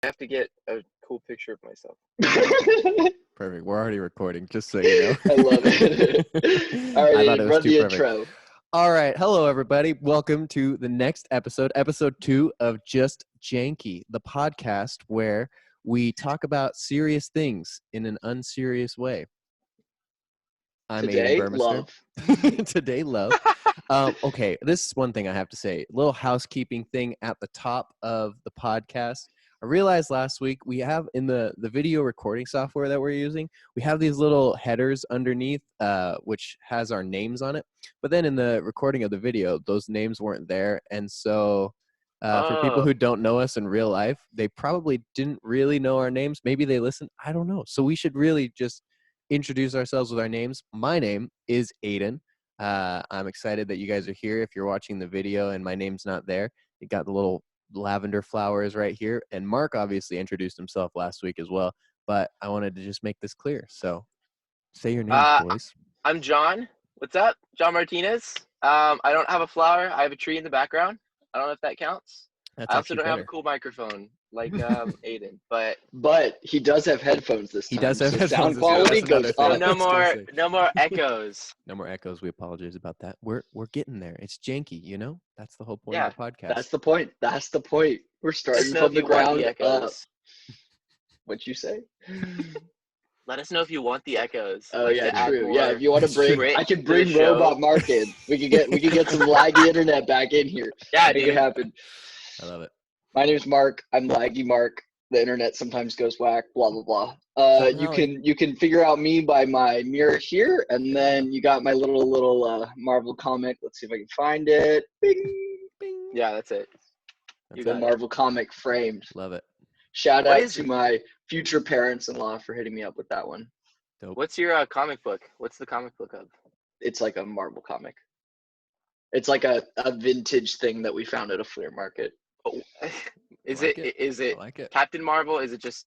have to get a cool picture of myself. Perfect. We're already recording, just so you know. I love it. All right, I thought it was run too the perfect. intro. All right. Hello, everybody. Welcome to the next episode, episode 2 of Just Janky, the podcast where we talk about serious things in an unserious way. I'm Today, Aiden Burmester. love. Today, love. Okay, this is one thing I have to say. A little housekeeping thing at the top of the podcast. I realized last week we have in the video recording software that we're using, we have these little headers underneath, which has our names on it. But then in the recording of the video, those names weren't there. And so for people who don't know us in real life, they probably didn't really know our names. Maybe they listened. I don't know. So we should really just introduce ourselves with our names. My name is Aiden. I'm excited that you guys are here. If you're watching the video and my name's not there, you got the little lavender flowers right here. And Mark obviously introduced himself last week as well, but I wanted to just make this clear. So say your names, boys. I'm John. What's up? John Martinez. I don't have a flower. I have a tree in the background. I don't know if that counts. That's I also actually don't have better. a cool microphone like Aiden, but he does have headphones this time. He does have so headphones sound this time. quality That's another goes thing. up. I was No gonna more echoes. No more echoes. We apologize about that. We're getting there. It's janky, you know? That's the whole point Yeah, of the podcast. That's the point. That's the point. We're starting from the ground up. What'd you say? Let us know if you want the echoes. Oh like, yeah, to add true. more Yeah, if you want to bring, grit I can to bring the show. Robot Mark in. We can get some laggy internet back in here. Yeah, Make it dude. happen. I love it. My name's Mark. I'm laggy Mark. The internet sometimes goes whack. Blah blah blah. You can figure out me by my mirror here, and then you got my little Marvel comic. Let's see if I can find it. Bing, bing. Yeah, that's it. That's The it. Marvel comic framed. Love it. Shout What out is to it? my future parents-in-law for hitting me up with that one. Dope. What's your comic book? What's the comic book of? It's like a Marvel comic. It's like a vintage thing that we found at a flea market. Oh, is like it is it I like it. Captain Marvel? Is it just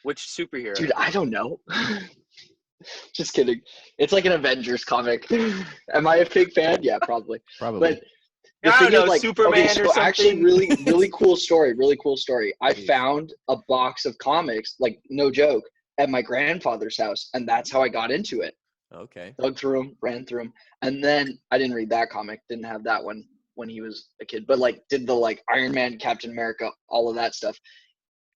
which superhero? Dude, I don't know. Just kidding. It's like an Avengers comic. Am I a big fan? Yeah, probably. Probably. But the I thing don't is, know, like, Superman okay, or so actually, something. really cool story. Really cool story. I Jeez. found a box of comics, like no joke, at my grandfather's house, and that's how I got into it. Okay. Dug through them, ran through them, and then I didn't read that comic. Didn't have that one when he was a kid, but like did the like Iron Man, Captain America, all of that stuff,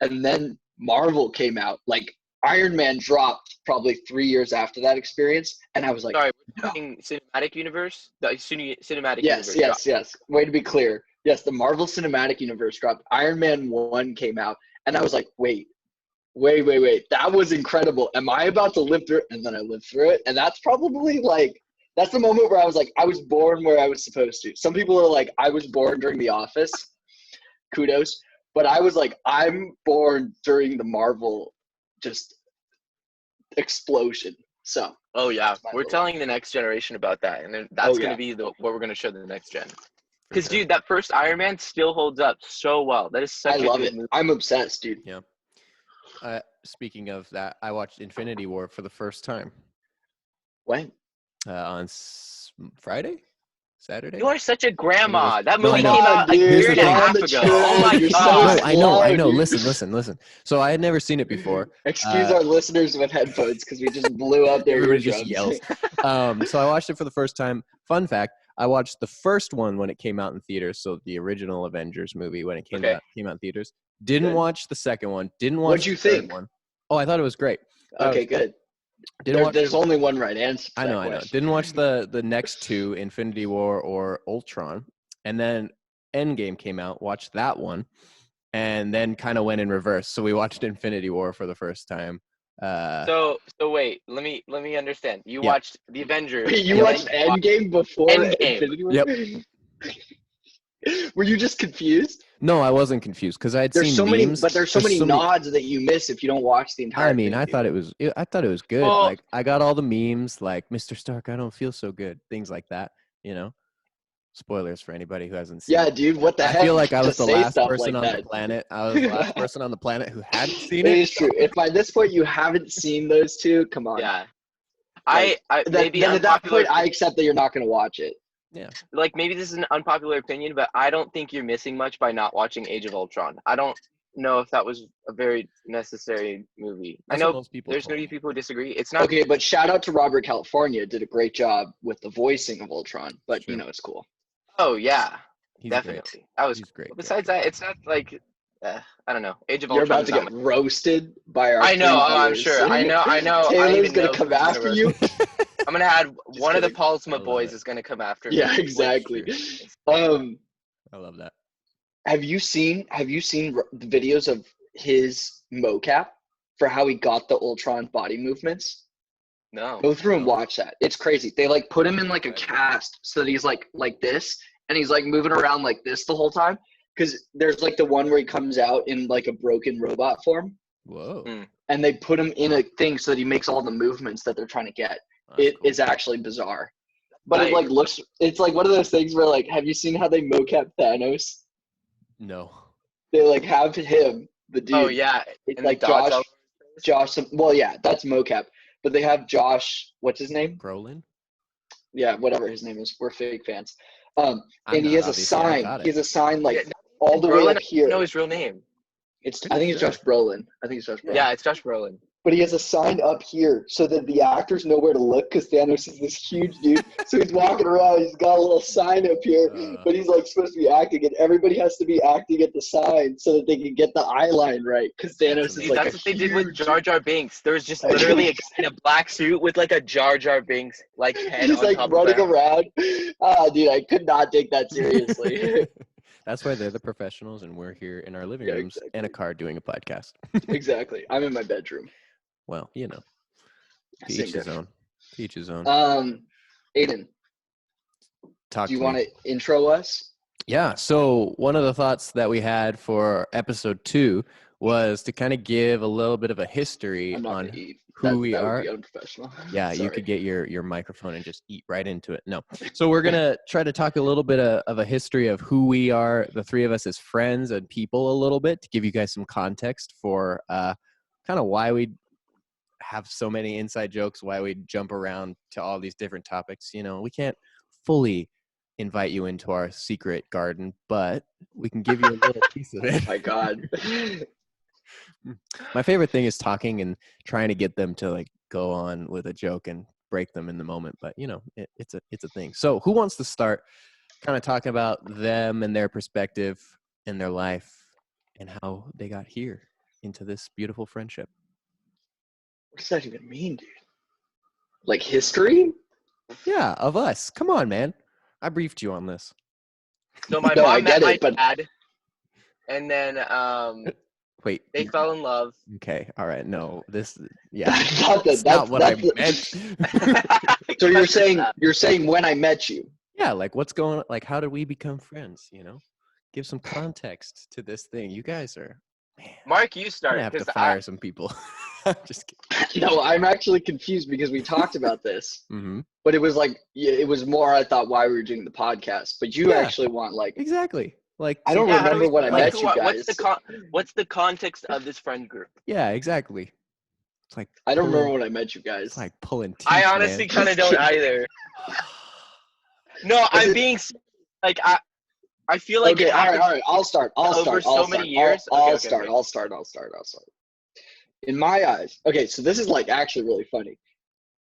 and then Marvel came out. Like Iron Man dropped probably 3 years after that experience, and I was like, Sorry, we're no. talking cinematic universe. The cinematic Yes, universe. yes. Way to be clear. Yes, the Marvel Cinematic Universe dropped. Iron Man 1 came out, and I was like, wait. That was incredible. Am I about to live through it? And then I lived through it. And that's probably like, that's the moment where I was like, I was born where I was supposed to. Some people are like, I was born during The Office. Kudos. But I was like, I'm born during the Marvel just explosion. So. Oh yeah, that's my we're little- telling the next generation about that, and then that's yeah. gonna be what we're gonna show the next gen. For Because sure. dude, that first Iron Man still holds up so well. That is such I a love good it. movie. I'm obsessed, dude. Yeah. Speaking of that, I watched Infinity War for the first time When? on Friday? Saturday? You are such a grandma. That No, I movie know. came out a Dude, year and a you're on half the ago. trend. Oh my You're so god. No, I know. dude. Listen. So I had never seen it before. Excuse our listeners with headphones because we just blew out their Everybody eardrums. just yells. So I watched it for the first time. Fun fact, I watched the first one when it came out in theaters, so the original Avengers movie when it came out in theaters. Didn't Good. watch the second one. Didn't watch What'd you the third think? one. Oh, I thought it was great. Okay, good. There's only one right answer. I know. Didn't watch the next two, Infinity War or Ultron. And then Endgame came out, watched that one, and then kind of went in reverse. So we watched Infinity War for the first time. So wait, let me understand. You watched the Avengers. Wait, you watched Endgame before Endgame. Infinity War? Yep. Were you just confused? No, I wasn't confused because I had There's seen so memes. many, but there's so many nods that you miss if you don't watch the entire. I mean, thing, I thought it was good. Well- Like I got all the memes, like Mr. Stark, I don't feel so good, things like that. You know, spoilers for anybody who hasn't seen. Yeah, it. dude, what the I heck? feel like I was Just the say last stuff person like on that. the planet. I was the last person on the planet who hadn't seen It it. is true. If by this point you haven't seen those two, come on. Yeah. Like, Maybe then at that unpopular point, I accept that you're not going to watch it. Yeah. like maybe this is an unpopular opinion, but I don't think you're missing much by not watching Age of Ultron. I don't know if that was a very necessary movie. That's I what know most people there's told going to me. be people who disagree. It's not. Okay, but shout out to Robert California. Did a great job with the voicing of Ultron. But Sure. it's cool. Oh yeah, He's definitely. great. That was. He's great. But besides that, it's not like. I don't know. Age of You're Ultron about is to not get my. roasted by our I know. three Oh, I'm viewers. sure. I know. I Taylor's even gonna know come who's gonna after roast you. me. I'm gonna add one of the kidding. Paul I Smith love boys it. is gonna come after me. Yeah, exactly. True. Um, I love that. have you seen the videos of his mocap for how he got the Ultron body movements? No. Go through and No. watch that. It's crazy. They like put him in like a cast so that he's like this, and he's like moving around like this the whole time. Because there's like the one where he comes out in like a broken robot form, Whoa. and they put him in a thing so that he makes all the movements that they're trying to get. That's It cool. is actually bizarre, but it Nice. like looks. It's like one of those things where like, have you seen how they mocap Thanos? No. They like have him, the dude. Oh yeah. It's And the like dots all over his face? Josh. Well, yeah, that's mocap. But they have Josh. What's his name? Brolin? Yeah, whatever his name is. We're fake fans. I'm And he not, has a obviously. I sign. got He it. has a sign like Yeah, all the way Brolin, up here. I know his real name. I think it's Sure. Josh Brolin. I think it's Josh Brolin. Yeah, it's Josh Brolin. But he has a sign up here so that the actors know where to look because Thanos is this huge dude. So he's walking around. He's got a little sign up here, but he's like supposed to be acting, and everybody has to be acting at the sign so that they can get the eye line right because Thanos is See, like that's a what they did with huge- Jar Jar Binks. There was just literally a guy in a black suit with like a Jar Jar Binks like head He's on like top running of that. around. Dude, I could not take that seriously. That's why they're the professionals, and we're here in our living Yeah, rooms exactly. and a car doing a podcast. Exactly. I'm in my bedroom. Well, to Same each his diff. own. To each his own. Aiden, Talk do you to want me. to intro us? Yeah. So one of the thoughts that we had for episode 2 was to kind of give a little bit of a history I'm not on gonna eat. who we that are. would be unprofessional. Yeah, you Sorry. could get your microphone and just eat right into it. No. So we're going to try to talk a little bit of a history of who we are, the three of us as friends and people a little bit, to give you guys some context for kind of why we have so many inside jokes, why we jump around to all these different topics. We can't fully invite you into our secret garden, but we can give you a little piece of it. Oh my God. My favorite thing is talking and trying to get them to like go on with a joke and break them in the moment. But it's a thing. So who wants to start kind of talking about them and their perspective and their life and how they got here into this beautiful friendship? What does that even mean, dude? Like history? Yeah, of us. Come on, man. I briefed you on this. So my No, I mom met get my it, but- dad, and then Wait. they fell in love. Okay. All right. No. Yeah. That's not what I the- meant. So you're saying when I met you. Yeah. Like what's going on? Like how did we become friends? Give some context to this thing. You guys are, man. Mark, you I'm start gonna have to because fire some people. I'm just kidding. No, I'm actually confused because we talked about this, Mm-hmm. but it was like it was more. I thought why we were doing the podcast, but you Yeah. actually want like Exactly. Like I don't how do remember we- when I like, met you guys. What's the context of this friend group? Yeah. Exactly. It's like I don't pulling- remember when I met you guys. It's like pulling teeth. I honestly man. kind of don't either. No, I'm being like I feel like Okay, it all happened right. I'll start. over so many years. I'll Okay, okay. start. In my eyes, okay, so this is like actually really funny.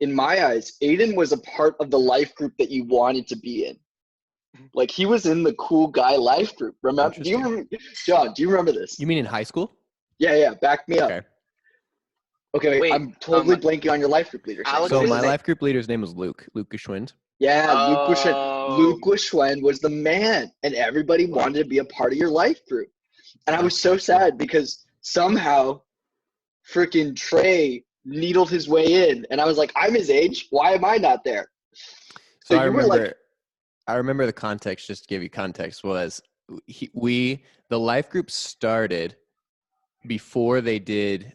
In my eyes, Aiden was a part of the life group that you wanted to be in. Like he was in the cool guy life group. Remember? Do you remember, John? Do you remember this? You mean in high school? Yeah. Back me up. Okay. Okay, Wait, I'm totally blanking on your life group leader. Alex So is my it? life group leader's name was Luke Geschwind. Yeah, Oh. Luke Wishwen was the man, and everybody wanted to be a part of your life group. And I was so sad because somehow freaking Trey needled his way in, and I was like, I'm his age. Why am I not there? So you were like, I remember the context, just to give you context, was the life group started before they did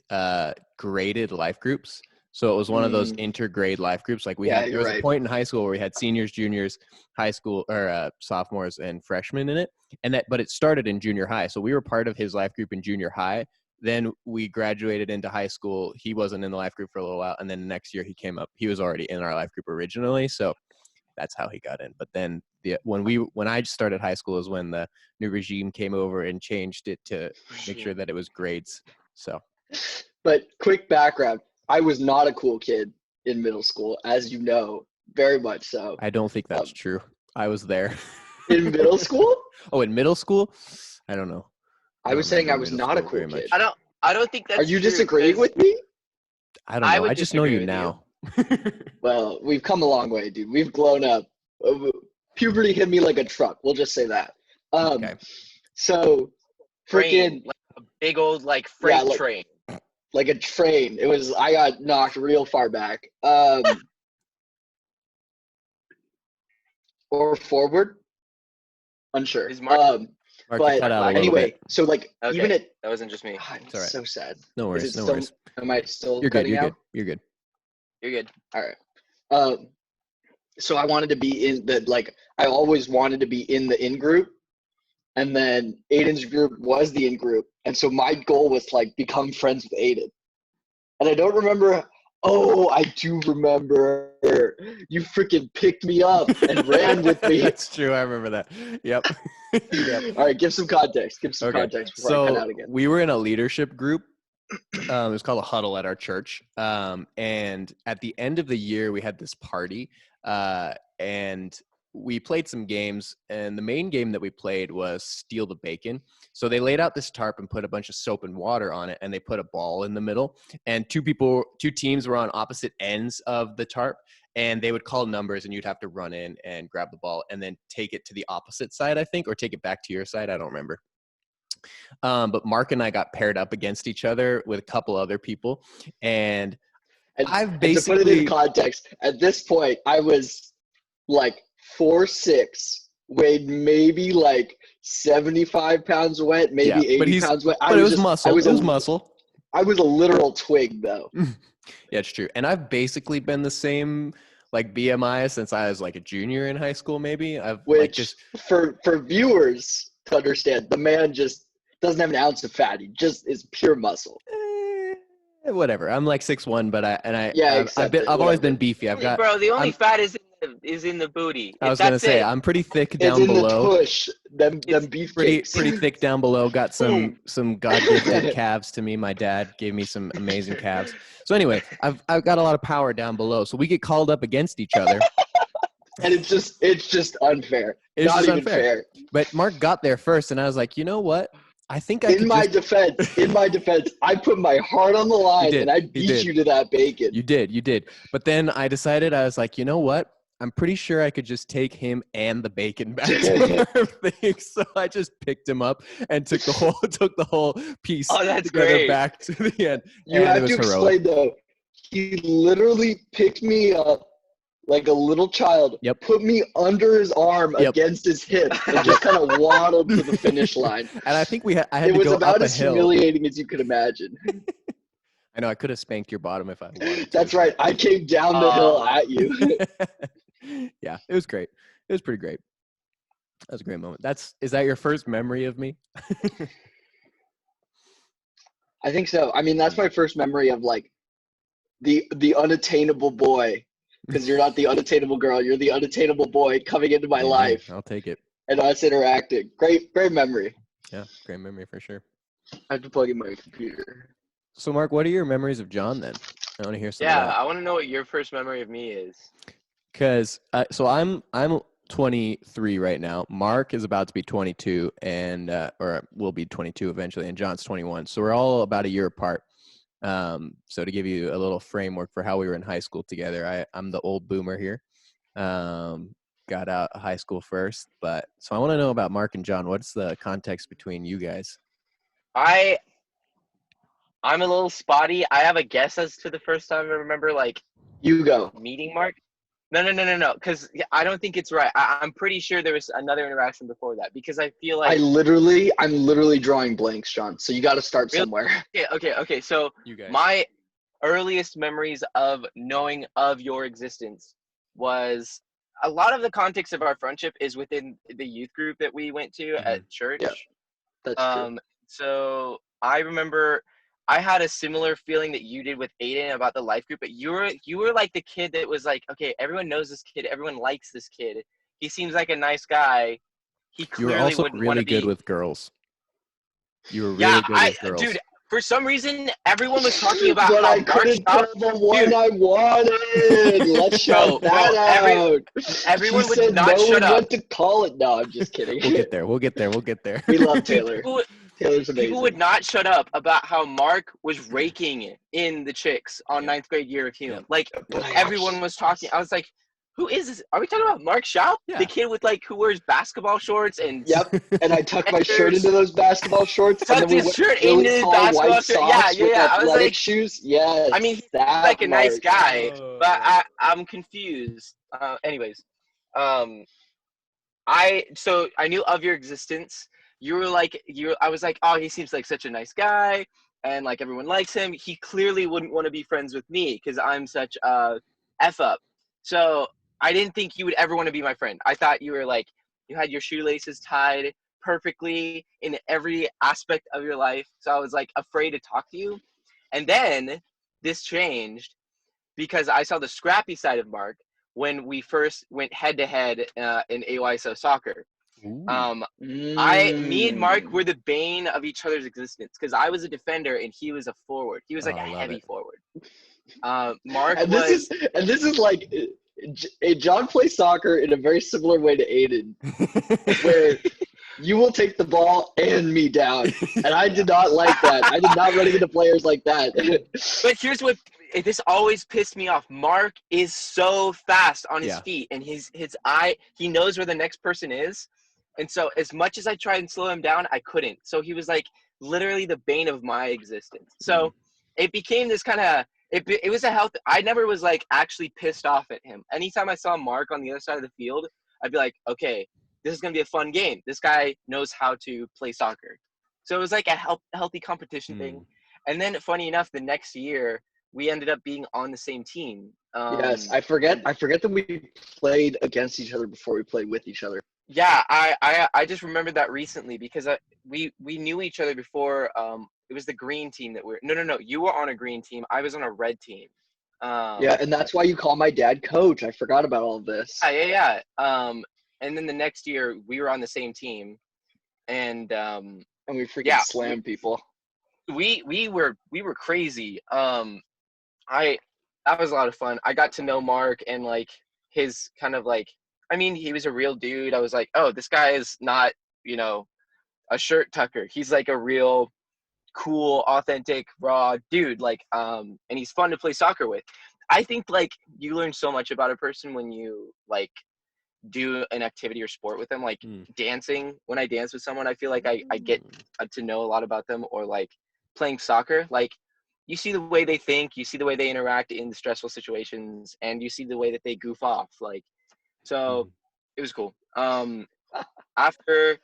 graded life groups. So it was one of those intergrade life groups. Like there was a point in high school where we had seniors, juniors, high school or sophomores and freshmen in it. But it started in junior high. So we were part of his life group in junior high. Then we graduated into high school. He wasn't in the life group for a little while. And then next year he came up. He was already in our life group originally. So that's how he got in. But then when I started high school is when the new regime came over and changed it to make sure that it was grades. So, But quick background, I was not a cool kid in middle school, as you know, very much so. I don't think that's true. I was there. In middle school? Oh, in middle school? I don't know. I was saying I was not a cool kid. I don't think that's Are you true, disagreeing with me? I don't know. I just know you now. Well, we've come a long way, dude. We've grown up. Puberty hit me like a truck. We'll just say that. Okay. So, freaking like a big old like freight train. Like a train. I got knocked real far back. Or forward. Unsure. Mark, but anyway, so like even that wasn't just me. I'm so sad. No worries. No worries. Am I still You're good. cutting out? You're good. You're good. All right. So I wanted to be in I always wanted to be in the in group, and then Aiden's group was the in group, and so my goal was to like become friends with Aiden. And I don't remember. Oh, I do remember. You freaking picked me up and ran with me. That's true. I remember that. Yep. Yep. All right, give some context. Context before I cut out again. We were in a leadership group. It was called a huddle at our church. And at the end of the year, we had this party. And we played some games, and the main game that we played was Steal the Bacon. So they laid out this tarp and put a bunch of soap and water on it, and they put a ball in the middle. And two teams were on opposite ends of the tarp, and they would call numbers, and you'd have to run in and grab the ball and then take it to the opposite side, I think, or take it back to your side. I don't remember. But Mark and I got paired up against each other with a couple other people, and I've basically, to put it in context, at this point, I was like 4'6", weighed maybe like 75 pounds wet, maybe 80 pounds wet. But it was muscle. It was muscle. I was a literal twig, though. Yeah, it's true. And I've basically been the same like BMI since I was like a junior in high school, maybe. For viewers to understand, the man just doesn't have an ounce of fat. He just is pure muscle. Whatever. I'm like 6'1", but I've always been beefy. The only fat is in the booty. I was gonna say I'm pretty thick down it's in below. The tush, them beef cakes. Pretty thick down below. Got some God-gifted calves to me. My dad gave me some amazing calves. So anyway, I've got a lot of power down below. So we get called up against each other. And it's just unfair. It's not just even unfair. fair. But Mark got there first, and I was like, you know what? I think in my defense, I put my heart on the line and I beat you to that bacon. You did. But then I decided, I was like, you know what? I'm pretty sure I could just take him and the bacon back to our thing. So I just picked him up and took the whole piece together back to the end. You have to explain though. He literally picked me up like a little child, put me under his arm against his hip, and just kind of waddled to the finish line. And I think I had to go up a hill. It was about as humiliating as you could imagine. I know, I could have spanked your bottom if I wanted to. That's right. I came down the hill at you. Yeah, it was great. It was pretty great. That was a great moment. Is that your first memory of me? I think so. I mean, that's my first memory of like the unattainable boy. Because you're not the unattainable girl, you're the unattainable boy coming into my life. I'll take it. And us interacting. Great memory. Yeah, great memory for sure. I have to plug in my computer. So, Mark, what are your memories of John then? I want to hear some. Yeah, I want to know what your first memory of me is. Because I'm 23 right now. Mark is about to be 22, and or will be 22 eventually, and John's 21. So we're all about a year apart. So to give you a little framework for how we were in high school together, I'm the old boomer here. Got out of high school first, so I want to know about Mark and John. What's the context between you guys? I'm a little spotty. I have a guess as to the first time I remember you go meeting Mark. No. Because I don't think it's right. I'm pretty sure there was another interaction before that because I feel like I'm literally drawing blanks, John. So you got to start somewhere. Okay. So my earliest memories of knowing of your existence was a lot of the context of our friendship is within the youth group that we went to at church. Yeah, that's true. So I remember I had a similar feeling that you did with Aiden about the life group, but you were like the kid that was like, okay, everyone knows this kid, everyone likes this kid. He seems like a nice guy. He You were clearly also wouldn't really want to good be. with girls. You were really good with girls. Dude, for some reason, everyone was talking about but how I couldn't tell the one I wanted. Let's shout that out. Everyone She would said not shut knowing up. what to call it. No, I'm just kidding. We'll get there. We'll get there. We'll get there. We love Taylor. Taylor's amazing. People would not shut up about how Mark was raking in the chicks on ninth grade year of human. Like, everyone was talking. I was like, who is this? Are we talking about Mark Schaub? Yeah. The kid with, like, who wears basketball shorts and... Yep, and I tucked my shirt into those basketball shorts. Tucked his shirt into his basketball shirt. Yeah. I was like... shoes. Yes. I mean, he's like a nice guy, but I'm confused. Anyways, I knew of your existence. I was like, oh, he seems like such a nice guy, and like everyone likes him. He clearly wouldn't want to be friends with me because I'm such a F up. So I didn't think you would ever want to be my friend. I thought you were like, you had your shoelaces tied perfectly in every aspect of your life. So I was like afraid to talk to you. And then this changed because I saw the scrappy side of Mark when we first went head to head in AYSO soccer. Me and Mark were the bane of each other's existence because I was a defender and he was a forward. He was like a heavy forward. Mark and this is like John plays soccer in a very similar way to Aiden, where you will take the ball and me down, and I did not like that. I did not run into players like that. But here's what this always pissed me off. Mark is so fast on his feet, and his eye, he knows where the next person is. And so as much as I tried and slow him down, I couldn't. So he was like literally the bane of my existence. So it became this kind of, it was a health. I never was like actually pissed off at him. Anytime I saw Mark on the other side of the field, I'd be like, okay, this is going to be a fun game. This guy knows how to play soccer. So it was like a healthy competition thing. And then funny enough, the next year we ended up being on the same team. Yes, I forget that we played against each other before we played with each other. Yeah, I just remembered that recently because we knew each other before. It was the green team that we're. No. You were on a green team. I was on a red team. Yeah, and that's why you call my dad coach. I forgot about all of this. Yeah. And then the next year we were on the same team, and we freaking slammed people. We were crazy. That was a lot of fun. I got to know Mark and like his kind of like. I mean, he was a real dude. I was like, oh, this guy is not, a shirt tucker. He's like a real cool, authentic, raw dude. Like, and he's fun to play soccer with. I think like you learn so much about a person when you like do an activity or sport with them. Like dancing. When I dance with someone, I feel like I get to know a lot about them. Or like playing soccer. Like you see the way they think, you see the way they interact in stressful situations, and you see the way that they goof off. Like. So it was cool. After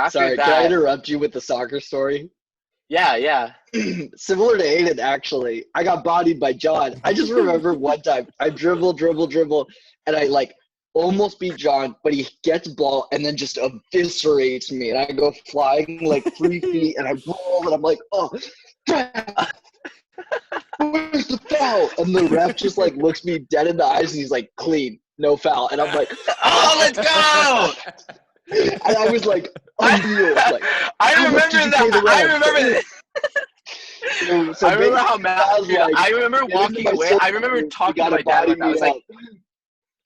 sorry, that, can I interrupt you with the soccer story? Yeah. Similar to Aiden, actually. I got bodied by John. I just remember one time I dribble, and I like almost beat John, but he gets ball and then just eviscerates me, and I go flying like 3 feet, and I roll, and I'm like, oh, where's the foul? And the ref just like looks me dead in the eyes, and he's like, clean. No foul. And I'm like, oh, let's go! And I was like, unreal. Like, I remember that. I remember how mad I remember walking away. I remember talking to my dad.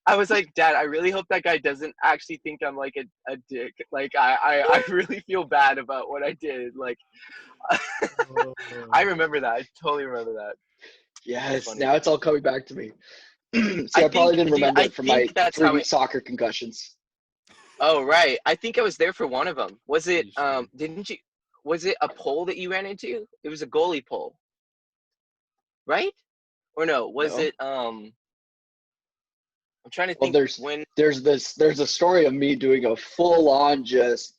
I was like, Dad, I really hope that guy doesn't actually think I'm like a dick. Like, I really feel bad about what I did. Like, I remember that. I totally remember that. Yes, now it's all coming back to me. See, I probably didn't remember it from my 3-week soccer concussions. Oh, right. I think I was there for one of them. Was it, was it a pole that you ran into? It was a goalie pole. Right? Or no, was it, I'm trying to think there's a story of me doing a full-on just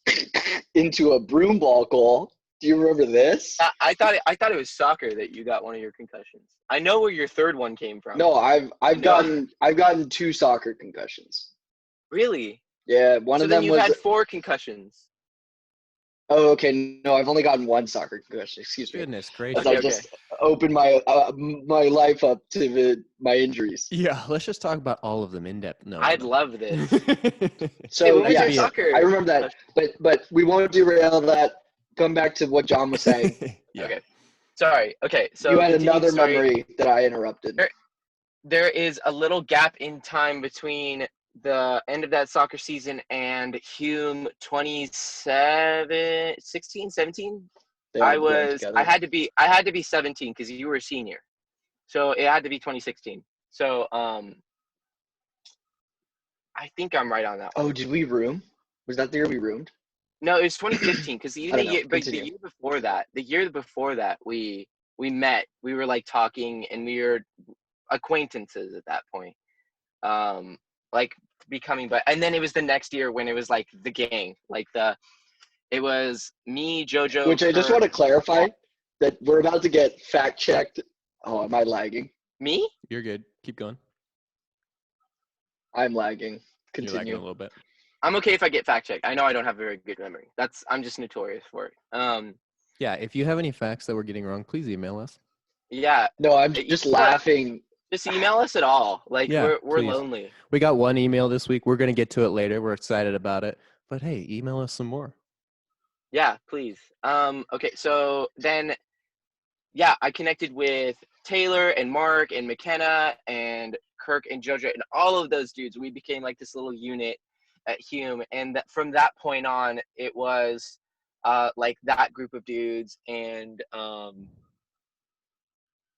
into a broom ball goal. Do you remember this? I thought it was soccer that you got one of your concussions. I know where your third one came from. No, I've gotten 2 soccer concussions. Really? Yeah, one of them was. So then you had 4 concussions. Oh, okay. No, I've only gotten 1 soccer concussion. Excuse me. Goodness gracious. open my my life up to my injuries. Yeah, let's just talk about all of them in depth. No, I'd love this. So when was yeah, your soccer? I remember that, but we won't derail that. Come back to what John was saying. Yeah. Okay. Sorry. Okay. So you had another story. memory that I interrupted. There is a little gap in time between the end of that soccer season and Hume 16, 17. I had to be 17 because you were a senior. So it had to be 2016. So I think I'm right on that one. Oh, did we room? Was that the year we roomed? No, it was 2015 because even the year before that, we met. We were like talking and we were acquaintances at that point. Like becoming, but and then it was the next year when it was like the gang, it was me, JoJo. Which I just want to clarify that we're about to get fact checked. Oh, am I lagging? Me? You're good. Keep going. I'm lagging. Continue. You're lagging a little bit. I'm okay if I get fact checked. I know I don't have a very good memory. I'm just notorious for it. Yeah, if you have any facts that we're getting wrong, please email us. Yeah. No, I'm just laughing. Just email us at all. Like yeah, we're please. lonely. We got one email this week. We're gonna get to it later. We're excited about it. But hey, email us some more. Yeah, please. Okay, so then yeah, I connected with Taylor and Mark and McKenna and Kirk and JoJo and all of those dudes. We became like this little unit at Hume, and from that point on, it was like that group of dudes, and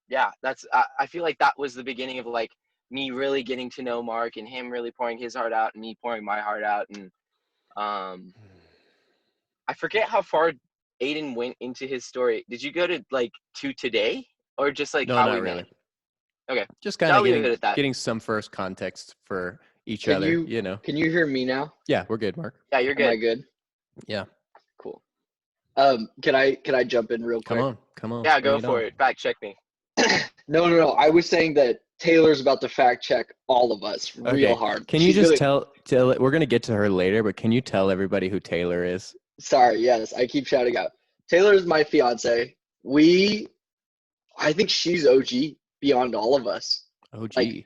yeah, I feel like that was the beginning of like me really getting to know Mark and him really pouring his heart out and me pouring my heart out, and I forget how far Aiden went into his story. Did you go to like to today or just like no, how not we really. met? Okay, just kind of getting some first context for each other. You know. Can you hear me now? Yeah, we're good, Mark. Yeah, you're good. Am I good? Yeah. Cool. Can I jump in real quick? Come on. Yeah, go for it. Fact check me. No. I was saying that Taylor's about to fact check all of us real hard. Can you just tell? We're gonna get to her later, but can you tell everybody who Taylor is? Sorry. Yes, I keep shouting out. Taylor is my fiance. I think she's OG beyond all of us. OG. Like,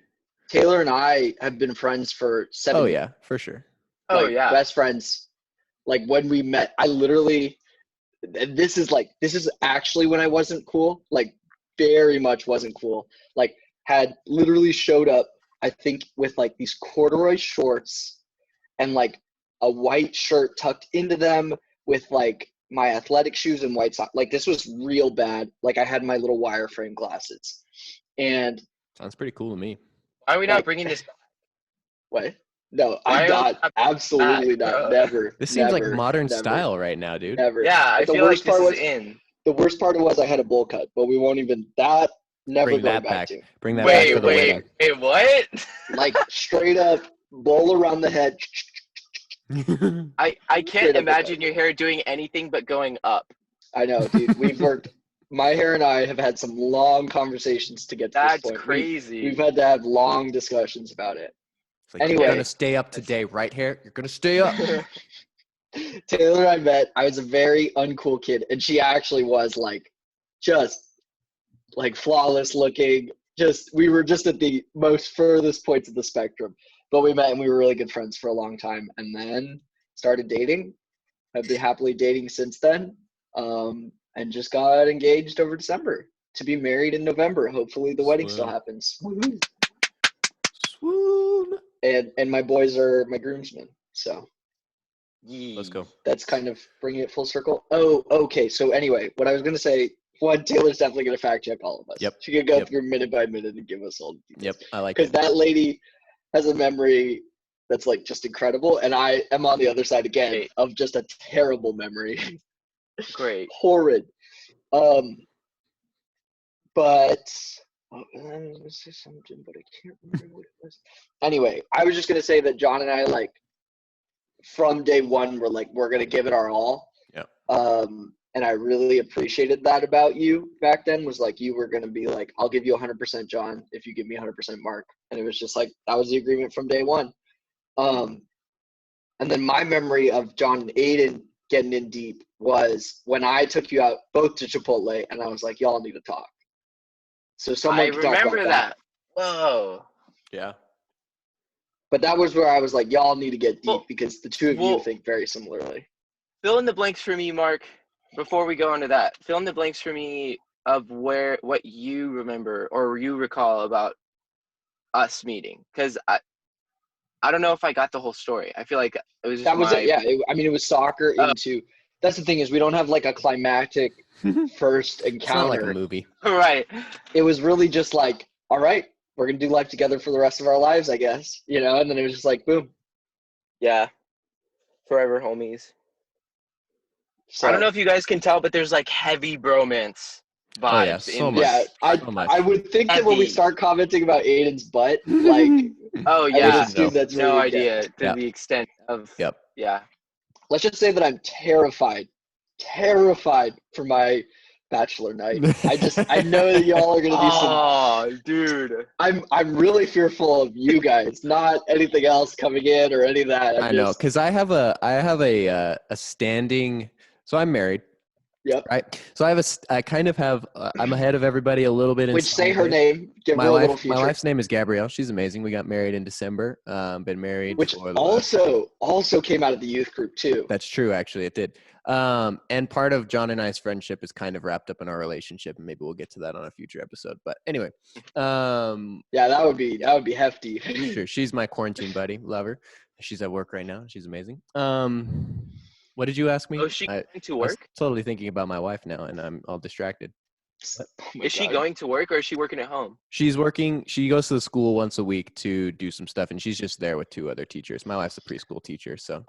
Taylor and I have been friends for 7 years. Oh yeah, for sure. Best friends. Like when we met, this is actually when I wasn't cool. Like very much wasn't cool. Like had literally showed up, I think, with like these corduroy shorts and like a white shirt tucked into them with like my athletic shoes and white socks. Like this was real bad. Like I had my little wireframe glasses. And sounds pretty cool to me. Why are we not bringing this? What? No, I'm not. Absolutely not. Never. This seems like modern style right now, dude. Never. Yeah, I feel like this is in. The worst part was I had a bowl cut, but we won't even that. Never bring that back to. Bring that back for the wedding. Wait, what? Like straight up bowl around the head. I can't imagine your hair doing anything but going up. I know, dude. We've worked. My hair and I have had some long conversations to get to this point. That's crazy. We've had to have long discussions about it. Like, anyway, you're gonna stay up today, right, hair? You're gonna stay up. Taylor and I met. I was a very uncool kid, and she actually was like, just like flawless looking. We were just at the most furthest points of the spectrum. But we met and we were really good friends for a long time, and then started dating. I've been happily dating since then, and just got engaged over December to be married in November. Hopefully the wedding still happens. Woo-hoo. Swoon. And my boys are my groomsmen, so let's go. That's kind of bringing it full circle. Oh, okay. So anyway, what I was gonna say, one, Taylor's definitely gonna fact check all of us. Yep. She could go through minute by minute and give us all the details. Yep, I like it. Because that lady has a memory that's like just incredible, and I am on the other side again of just a terrible memory. Great. Horrid. But I was gonna say something, but I can't remember what it was. Anyway, I was just gonna say that John and I, like, from day one, were like, we're gonna give it our all. Yeah. And I really appreciated that about you back then. Was like, you were gonna be like, I'll give you 100% John if you give me 100% Mark, and it was just like that was the agreement from day one. And then my memory of John and Aiden getting in deep was when I took you out both to Chipotle, and I was like, y'all need to talk. So someone I could talk remember about that. Whoa. Yeah. But that was where I was like, y'all need to get deep Well, because the two of you think very similarly. Fill in the blanks for me, Mark, before we go into that. Fill in the blanks for me of what you remember or you recall about us meeting. Because I don't know if I got the whole story. I feel like it was just That was it, yeah. It was soccer into – that's the thing is we don't have like a climactic first encounter. It's not like a movie. Right. It was really just like, all right, we're going to do life together for the rest of our lives, I guess. You know, and then it was just like, boom. Yeah. Forever homies. So, I don't know if you guys can tell, but there's like heavy bromance vibes. Oh, yeah, so much. Yeah, I would think that when we start commenting about Aiden's butt, like – oh, I yeah. would assume that's no really idea to the extent of – Yeah. Let's just say that I'm terrified for my bachelor night. I know that y'all are gonna be some. Oh, dude. I'm really fearful of you guys, not anything else coming in or any of that. I know, because I have a standing. So I'm married. Yep. Right. So I kind of have. I'm ahead of everybody a little bit. Which say her name. Give her a little future. My wife's name is Gabrielle. She's amazing. We got married in December. Been married. Which for also came out of the youth group too. That's true. Actually, it did. And part of John and I's friendship is kind of wrapped up in our relationship, and maybe we'll get to that on a future episode. But anyway. Yeah, that would be hefty. Sure. She's my quarantine buddy. Love her. She's at work right now. She's amazing. What did you ask me? Oh, is she going to work? I was totally thinking about my wife now, and I'm all distracted. Is she going to work, or is she working at home? She's working. She goes to the school once a week to do some stuff, and she's just there with two other teachers. My wife's a preschool teacher, so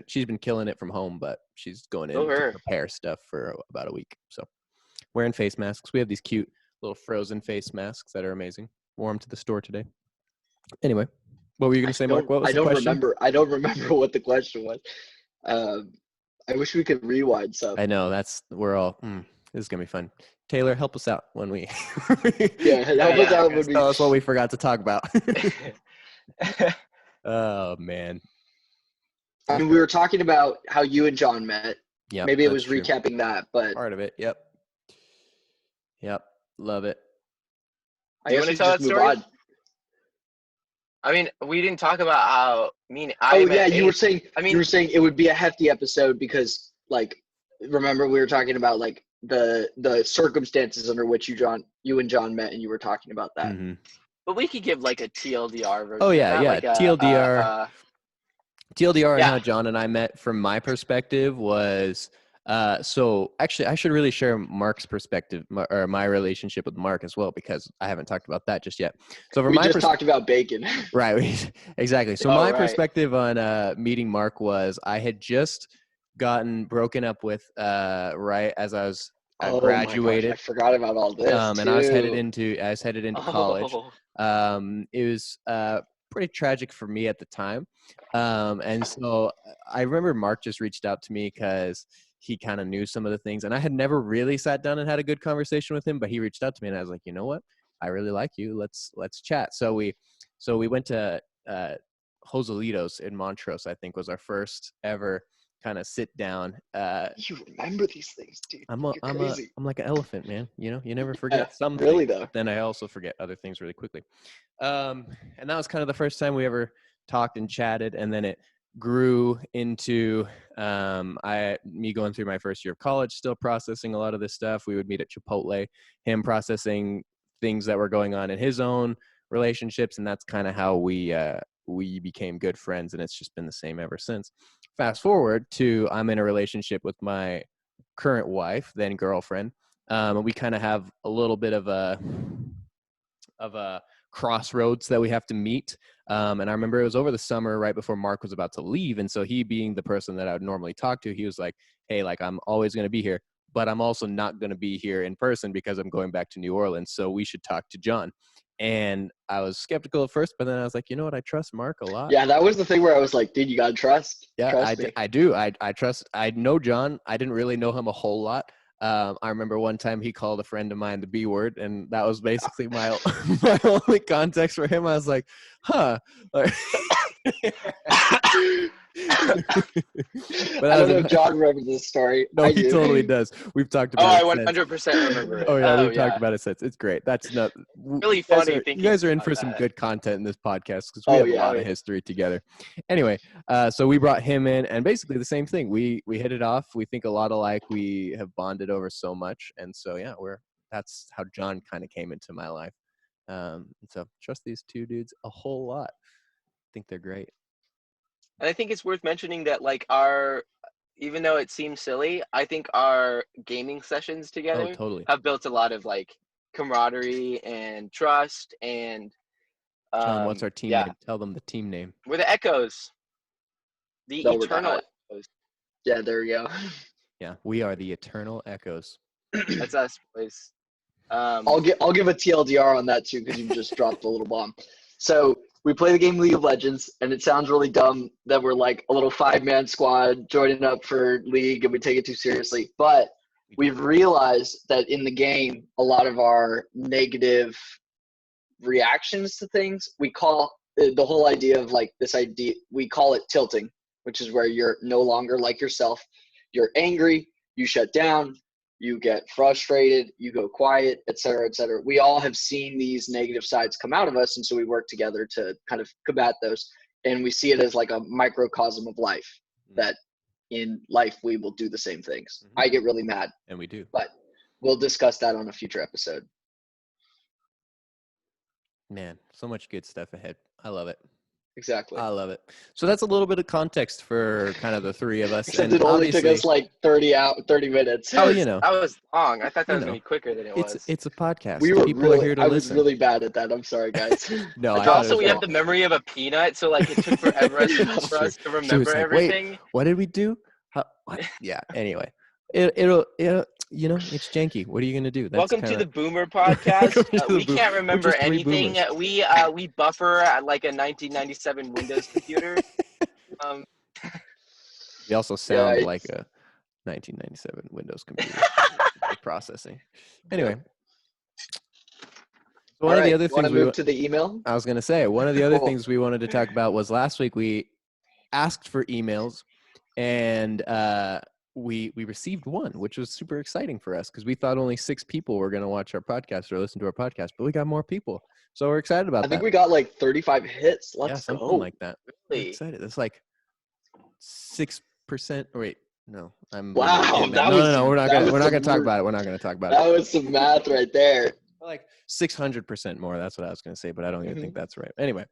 she's been killing it from home, but she's going in to prepare stuff for about a week. So wearing face masks. We have these cute little frozen face masks that are amazing. Wore them to the store today. Anyway, what were you going to say, Mark? What was the question? I don't remember what the question was. I wish we could rewind some. I know we're all. This is gonna be fun. Taylor, help us out when we. Help us out when we. Tell us what we forgot to talk about. Oh man. I mean, we were talking about how you and John met. Yeah. Maybe it was recapping that, but part of it. Yep. Love it. I guess we just move on. I mean, we didn't talk about how you were saying it would be a hefty episode because, like, remember we were talking about like the circumstances under which you and John met, and you were talking about that. Mm-hmm. But we could give like a TLDR version. Oh yeah, yeah. Like TLDR. TLDR and yeah. how John and I met from my perspective was. So actually, I should really share Mark's perspective or my relationship with Mark as well, because I haven't talked about that just yet. So we just talked about bacon. Right. Exactly. So my perspective on meeting Mark was I had just gotten broken up with right as I was graduated. My gosh, I forgot about all this. And I was headed into college. It was pretty tragic for me at the time. And so I remember Mark just reached out to me because he kind of knew some of the things, and I had never really sat down and had a good conversation with him, but he reached out to me and I was like, you know what? I really like you. Let's chat. So we went to Joselito's in Montrose, I think was our first ever kind of sit down. You remember these things, dude. I'm like an elephant, man. You know, you never forget something. Really though. Then I also forget other things really quickly. And that was kind of the first time we ever talked and chatted, and then it grew into me going through my first year of college, still processing a lot of this stuff. We would meet at Chipotle, him processing things that were going on in his own relationships, and that's kind of how we became good friends, and it's just been the same ever since. Fast forward to I'm in a relationship with my current wife, then girlfriend. We kind of have a little bit of a crossroads that we have to meet. And I remember it was over the summer right before Mark was about to leave. And so he, being the person that I would normally talk to, he was like, hey, like, I'm always going to be here, but I'm also not going to be here in person because I'm going back to New Orleans. So we should talk to John. And I was skeptical at first, but then I was like, you know what? I trust Mark a lot. Yeah, that was the thing where I was like, dude, you got to trust. Yeah, trust me. I do. I trust. I know John. I didn't really know him a whole lot. I remember one time he called a friend of mine the B word, and that was basically my only context for him. I was like, huh. But I don't know if John remembers this story. No, he totally does. We've talked about it. Oh, I 100% remember it. Oh yeah, we've talked about it since. It's great. That's not really funny. You guys are in for some good content in this podcast because we have a lot of history together. Anyway, so we brought him in, and basically the same thing. We hit it off. We think a lot alike. We have bonded over so much, and so yeah, that's how John kind of came into my life. So trust these two dudes a whole lot. I think they're great. And I think it's worth mentioning that even though it seems silly, I think our gaming sessions together have built a lot of like camaraderie and trust. And John, what's our team name? Tell them the team name. We're the Echoes. The Eternal Echoes. Yeah, there we go. Yeah, we are the Eternal Echoes. That's us, boys. I'll give a TLDR on that too, because you just dropped a little bomb. So we play the game League of Legends, and it sounds really dumb that we're like a little 5-man squad joining up for League, and we take it too seriously. But we've realized that in the game, a lot of our negative reactions to things, we call the whole idea of like this idea, we call it tilting, which is where you're no longer like yourself. You're angry, you shut down, you get frustrated, you go quiet, et cetera, et cetera. We all have seen these negative sides come out of us, and so we work together to kind of combat those. And we see it as like a microcosm of life, that in life we will do the same things. I get really mad. And we do. But we'll discuss that on a future episode. Man, so much good stuff ahead. I love it. Exactly. I love it. So that's a little bit of context for kind of the three of us. Except and it only took us like 30 minutes. That was long. I thought that was going to be quicker than it was. It's a podcast. People are here to listen. I was really bad at that. I'm sorry, guys. No, also we have the memory of a peanut, so like it took forever for us to remember everything. Wait, what did we do? What? Yeah, anyway. It'll it's janky. What are you gonna do? Welcome to the Boomer Podcast. We can't remember anything. We buffer at like a 1997 Windows computer. We also sound like a 1997 Windows computer processing. Anyway, so one of the other things we move to the email. I was gonna say one of the other things we wanted to talk about was last week we asked for emails, and we received one, which was super exciting for us because we thought only 6 people were going to watch our podcast or listen to our podcast, but we got more people. So we're excited about that. I think we got like 35 hits. Let's go. Something like that. Really? I'm excited. It's like 6%. Wait, no. Wow. No. We're not going to talk about it. We're not going to talk about it. That was some math right there. Like 600% more. That's what I was going to say, but I don't even think that's right. Anyway.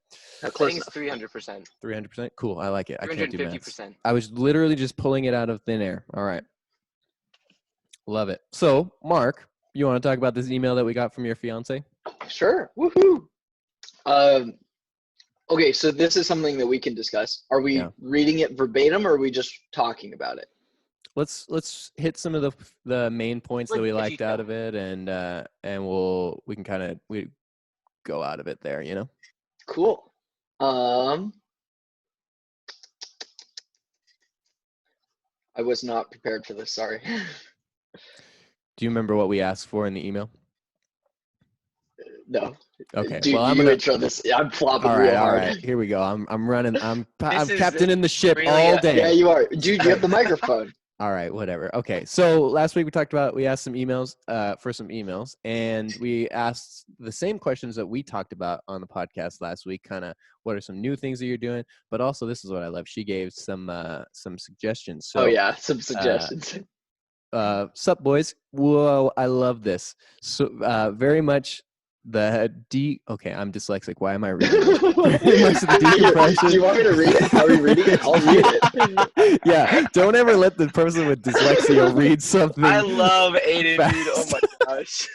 I think it's 300%. 300%? Cool. I like it. I can't do math. 350%. I was literally just pulling it out of thin air. All right. Love it. So, Mark, you want to talk about this email that we got from your fiance? Sure. Woohoo. Okay, so this is something that we can discuss. Are we reading it verbatim, or are we just talking about it? Let's hit some of the main points that we liked out of it, and we can kind of go out of it there, you know. Cool. I was not prepared for this. Sorry. Do you remember what we asked for in the email? No. Okay. Dude, I'm gonna intro this. I'm flopping real hard. All right. Here we go. I'm running. I'm captaining the ship really all day. Yeah, you are, dude. You have the microphone. All right, whatever. Okay, so last week we asked some emails for some emails, and we asked the same questions that we talked about on the podcast last week. Kind of, what are some new things that you're doing? But also, this is what I love. She gave some suggestions. So, some suggestions. Sup, boys? Whoa, I love this. So, very much. Okay, I'm dyslexic. Why am I reading it? Do you want me to read it? Are we reading it? I'll read it. Yeah, don't ever let the person with dyslexia read something. I love Aiden, dude. Oh my gosh.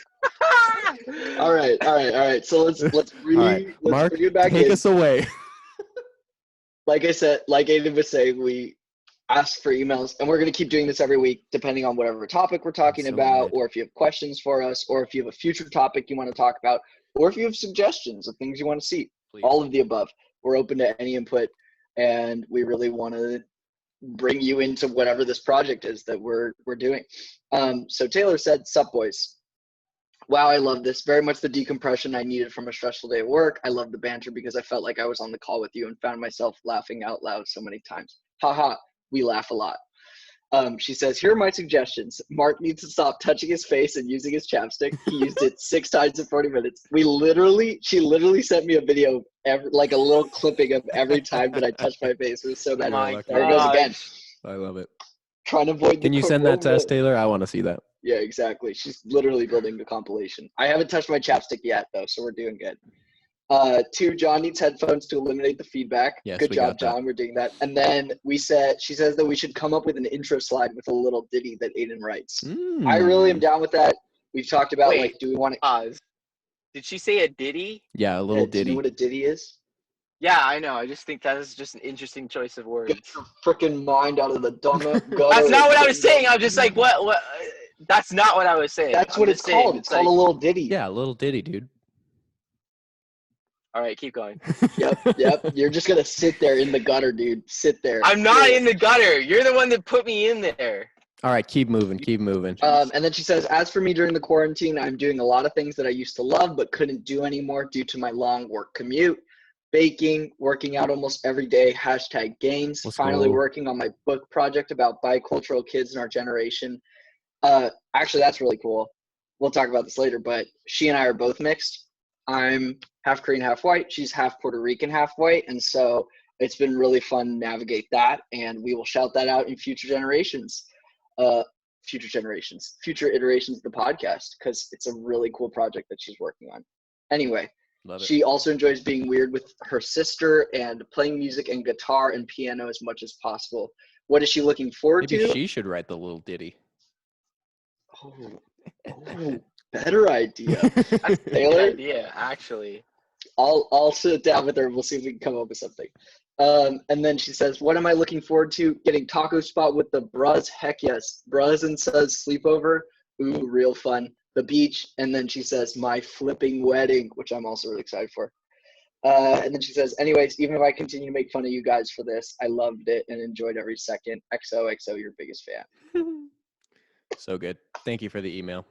All right. So let's read. Right. Let's Mark, bring it back take us away. Like I said, like Aiden was saying, we ask for emails, and we're going to keep doing this every week depending on whatever topic we're talking about, or if you have questions for us, or if you have a future topic you want to talk about, or if you have suggestions of things you want to see. Please. All of the above. We're open to any input, and we really want to bring you into whatever this project is that we're doing. So Taylor said, "Sup, boys. Wow, I love this. Very much the decompression I needed from a stressful day at work. I love the banter because I felt like I was on the call with you and found myself laughing out loud so many times. Haha, we laugh a lot. She says, here are my suggestions. Mark needs to stop touching his face and using his chapstick. He used it 6 times in 40 minutes. She literally sent me a video, like a little clipping of every time that I touched my face. It was so bad. There it goes again. I love it. Trying to avoid. Can you send that to us, Taylor? I want to see that. Yeah, exactly. She's literally building the compilation. I haven't touched my chapstick yet, though, so we're doing good. 2, John needs headphones to eliminate the feedback. Yes, good job, John. We're doing that. And then she says that we should come up with an intro slide with a little ditty that Aiden writes. I really am down with that. We've talked about, do we want to pause? Did she say a ditty? Yeah, a little ditty. Do you know what a ditty is? Yeah, I know. I just think that is just an interesting choice of words. Get your freaking mind out of the gutter. That's not what I was saying. I was just like, what? That's not what I was saying. That's what it's called. It's called a little ditty. Yeah, a little ditty, dude. All right, keep going. Yep. You're just going to sit there in the gutter, dude. Sit there. I'm not in the gutter. You're the one that put me in there. All right, keep moving. And then she says, as for me during the quarantine, I'm doing a lot of things that I used to love but couldn't do anymore due to my long work commute. Baking, working out almost every day, #gains. Finally working on my book project about bicultural kids in our generation. Actually, that's really cool. We'll talk about this later, but she and I are both mixed. I'm half Korean, half white. She's half Puerto Rican, half white. And so it's been really fun to navigate that. And we will shout that out in future iterations of the podcast, because it's a really cool project that she's working on. Anyway, she also enjoys being weird with her sister and playing music and guitar and piano as much as possible. What is she looking forward to? Maybe she should write the little ditty. Oh, better idea. That's a good idea, actually. I'll sit down with her and we'll see if we can come up with something. And then she says, what am I looking forward to? Getting taco spot with the bros. Heck yes. Bros and says sleepover. Ooh, real fun. The beach. And then she says, my flipping wedding, which I'm also really excited for. And then she says, anyways, even if I continue to make fun of you guys for this, I loved it and enjoyed every second. XOXO, your biggest fan. So good. Thank you for the email.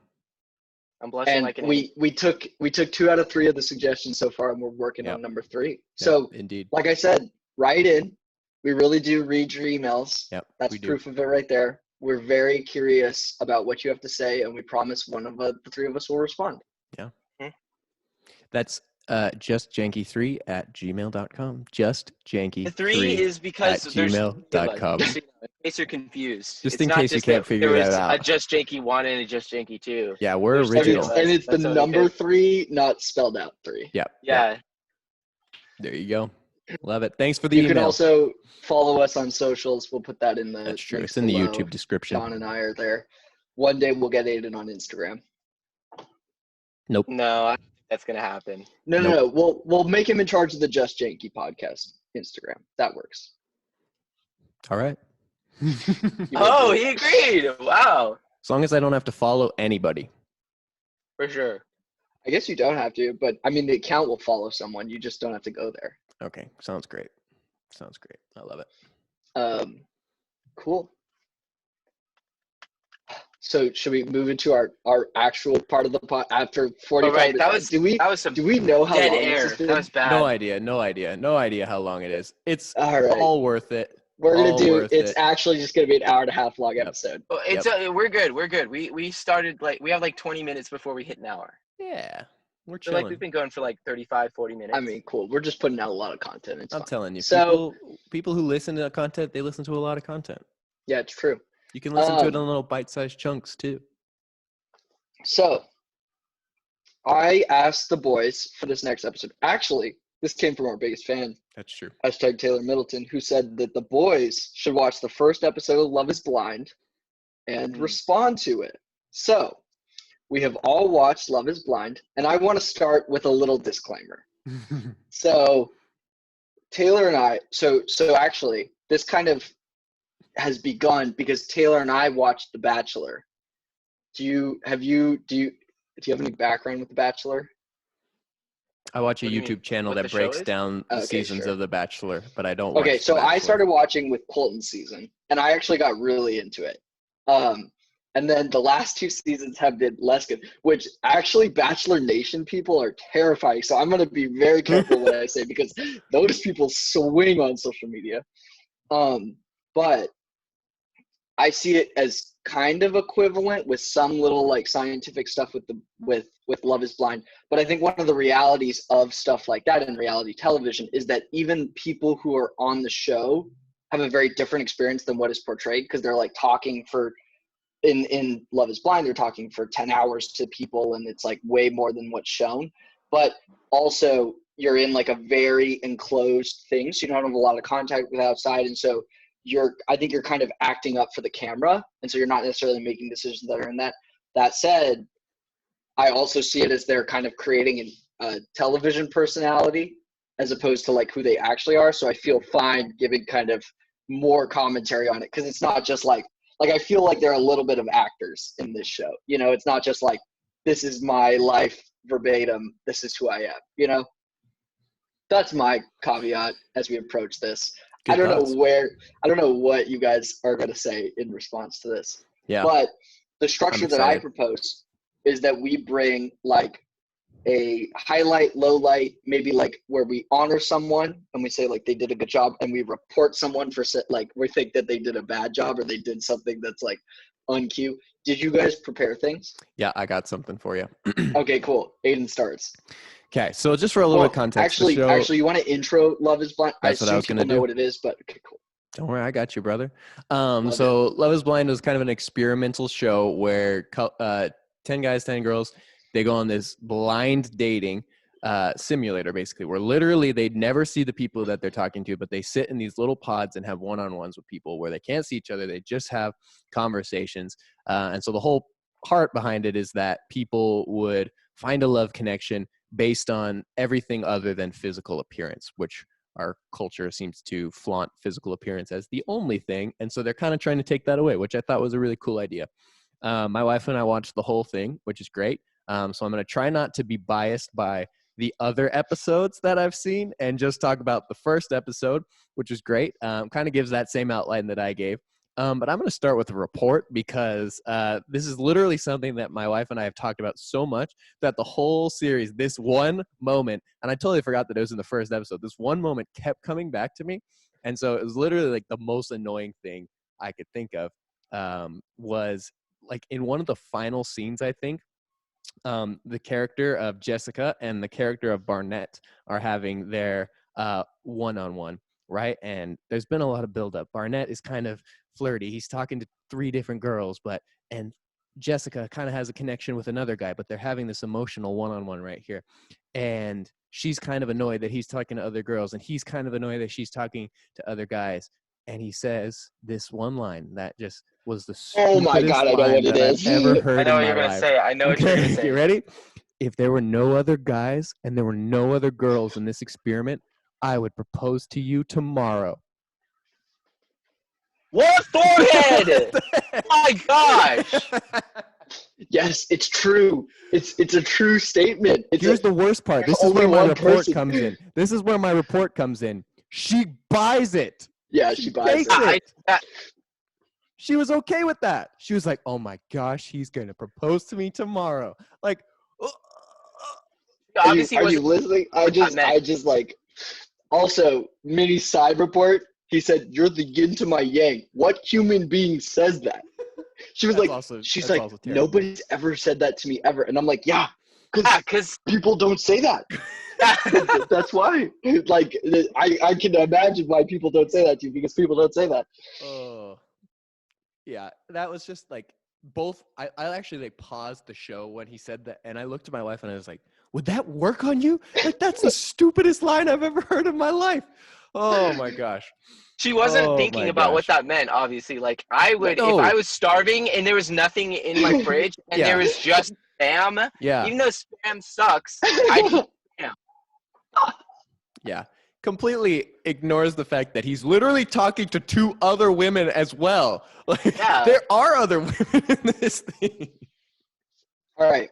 I'm blushing and like an we took 2 out of 3 of the suggestions so far, and we're working on number 3. So indeed, like I said, write in. We really do read your emails. Yep, that's proof of it right there. We're very curious about what you have to say, and we promise one of the 3 of us will respond. Yeah. That's justjanky3@gmail.com. Justjanky3. The 3 is because there's gmail.com. Just in case you're confused. Just in case you can't figure that out. A Just Janky 1 and a Just Janky 2. Yeah, we're original. And it's the number 3, not spelled out 3. Yep. Yeah. There you go. Love it. Thanks for the email. You can also follow us on socials. We'll put that in the. That's true. It's in the YouTube description. John and I are there. One day we'll get Aiden on Instagram. Nope. No, I don't think that's gonna happen. No. We'll make him in charge of the Just Janky podcast Instagram. That works. All right. Oh, he agreed. Wow. As long as I don't have to follow anybody. For sure. I guess you don't have to, but I mean the account will follow someone. You just don't have to go there. Okay. Sounds great. I love it. Cool. So should we move into our actual part of the pod after 45 right, minutes? that was some do we know how dead long air. This has been? That was bad. No idea how long it is. It's all right. All worth it. We're gonna do. It's actually just gonna be an hour and a half long episode. Well, it's we're good. We started we have 20 minutes before we hit an hour. Yeah, we're So chilling. we've been going for 35, 40 minutes. I mean, cool. We're just putting out a lot of content. I'm telling you. So people who listen to content, they listen to a lot of content. Yeah, it's true. You can listen to it in little bite-sized chunks too. So I asked the boys for this next episode. Actually, this came from our biggest fan. That's true. #Taylor Middleton, who said that the boys should watch the first episode of Love is Blind and respond to it. So we have all watched Love is Blind, and I want to start with a little disclaimer. So Taylor and I, so actually this kind of has begun because Taylor and I watched The Bachelor. Do you have any background with The Bachelor? I watch a YouTube channel that breaks down the seasons of The Bachelor, but I don't watch Okay, so I started watching with Colton's season, and I actually got really into it. And then the last 2 seasons have been less good, which actually Bachelor Nation people are terrifying. So I'm going to be very careful what I say because those people swing on social media. but I see it as kind of equivalent with some little like scientific stuff with Love is Blind. But I think one of the realities of stuff like that in reality television is that even people who are on the show have a very different experience than what is portrayed, because they're like talking for in Love is Blind, they're talking for 10 hours to people, and it's like way more than what's shown. But also you're in like a very enclosed thing, so you don't have a lot of contact with outside, and so I think you're kind of acting up for the camera, and so you're not necessarily making decisions that are in that. That said, I also see it as they're kind of creating a television personality as opposed to like who they actually are. So I feel fine giving kind of more commentary on it, because it's not just like I feel like they're a little bit of actors in this show. You know, it's not just like, this is my life verbatim, this is who I am, you know? That's my caveat as we approach this. Good I don't know what you guys are going to say in response to this. Yeah. But the structure that I propose is that we bring like a highlight, low light, maybe like where we honor someone and we say like they did a good job, and we report someone for like we think that they did a bad job or they did something that's like on cue. Did you guys prepare things? Yeah, I got something for you. Okay, cool. Aiden starts. Okay, so just for a little bit of context, actually, you want to intro Love is Blind? That's what I was going to do. Know what it is, but okay, cool. Don't worry, I got you, brother. Love is Blind was kind of an experimental show where 10 guys, 10 girls, they go on this blind dating simulator, basically, where literally they'd never see the people that they're talking to, but they sit in these little pods and have one-on-ones with people where they can't see each other. They just have conversations. And so the whole heart behind it is that people would find a love connection based on everything other than physical appearance, which our culture seems to flaunt physical appearance as the only thing. And so they're kind of trying to take that away, which I thought was a really cool idea. My wife and I watched the whole thing, which is great. So I'm going to try not to be biased by the other episodes that I've seen and just talk about the first episode, which is great. Kind of gives that same outline that I gave. But I'm going to start with a report because this is literally something that my wife and I have talked about so much that the whole series, this one moment, and I totally forgot that it was in the first episode, this one moment kept coming back to me. And so it was literally like the most annoying thing I could think of was like in one of the final scenes, I think, the character of Jessica and the character of Barnett are having their one-on-one, right? And there's been a lot of buildup. Barnett is kind of flirty. He's talking to 3 different girls, and Jessica kind of has a connection with another guy, but they're having this emotional one-on-one right here. And she's kind of annoyed that he's talking to other girls, and he's kind of annoyed that she's talking to other guys. And he says this one line that just was the stupidest I know what it is. I've ever heard I know in what you're my going to life. say. I know what you're going to say. You ready? If there were no other guys and there were no other girls in this experiment, I would propose to you tomorrow. What forehead? My gosh. Yes, it's true. It's a true statement. Here's the worst part. This is where my report comes in. This is where my report comes in. She buys it. Yeah, she buys it. She was okay with that. She was like, "Oh my gosh, he's going to propose to me tomorrow." Like, obviously, are you listening? I just like. Also, mini side report. He said, "You're the yin to my yang." What human being says that? She was she's like, "Nobody's ever said that to me ever," and I'm like, "Yeah, because people don't say that." That's why. Like, I can imagine why people don't say that to you, because people don't say that. Oh, yeah, that was just like both. I actually like paused the show when he said that, and I looked at my wife and I was like, "Would that work on you? Like, that's the stupidest line I've ever heard in my life." Oh my gosh. She wasn't thinking about what that meant, obviously. Like, I would, if I was starving and there was nothing in my fridge and there was just Spam, even though Spam sucks, I'd eat Spam. Yeah. Completely ignores the fact that he's literally talking to 2 other women as well. Like, there are other women in this thing. All right.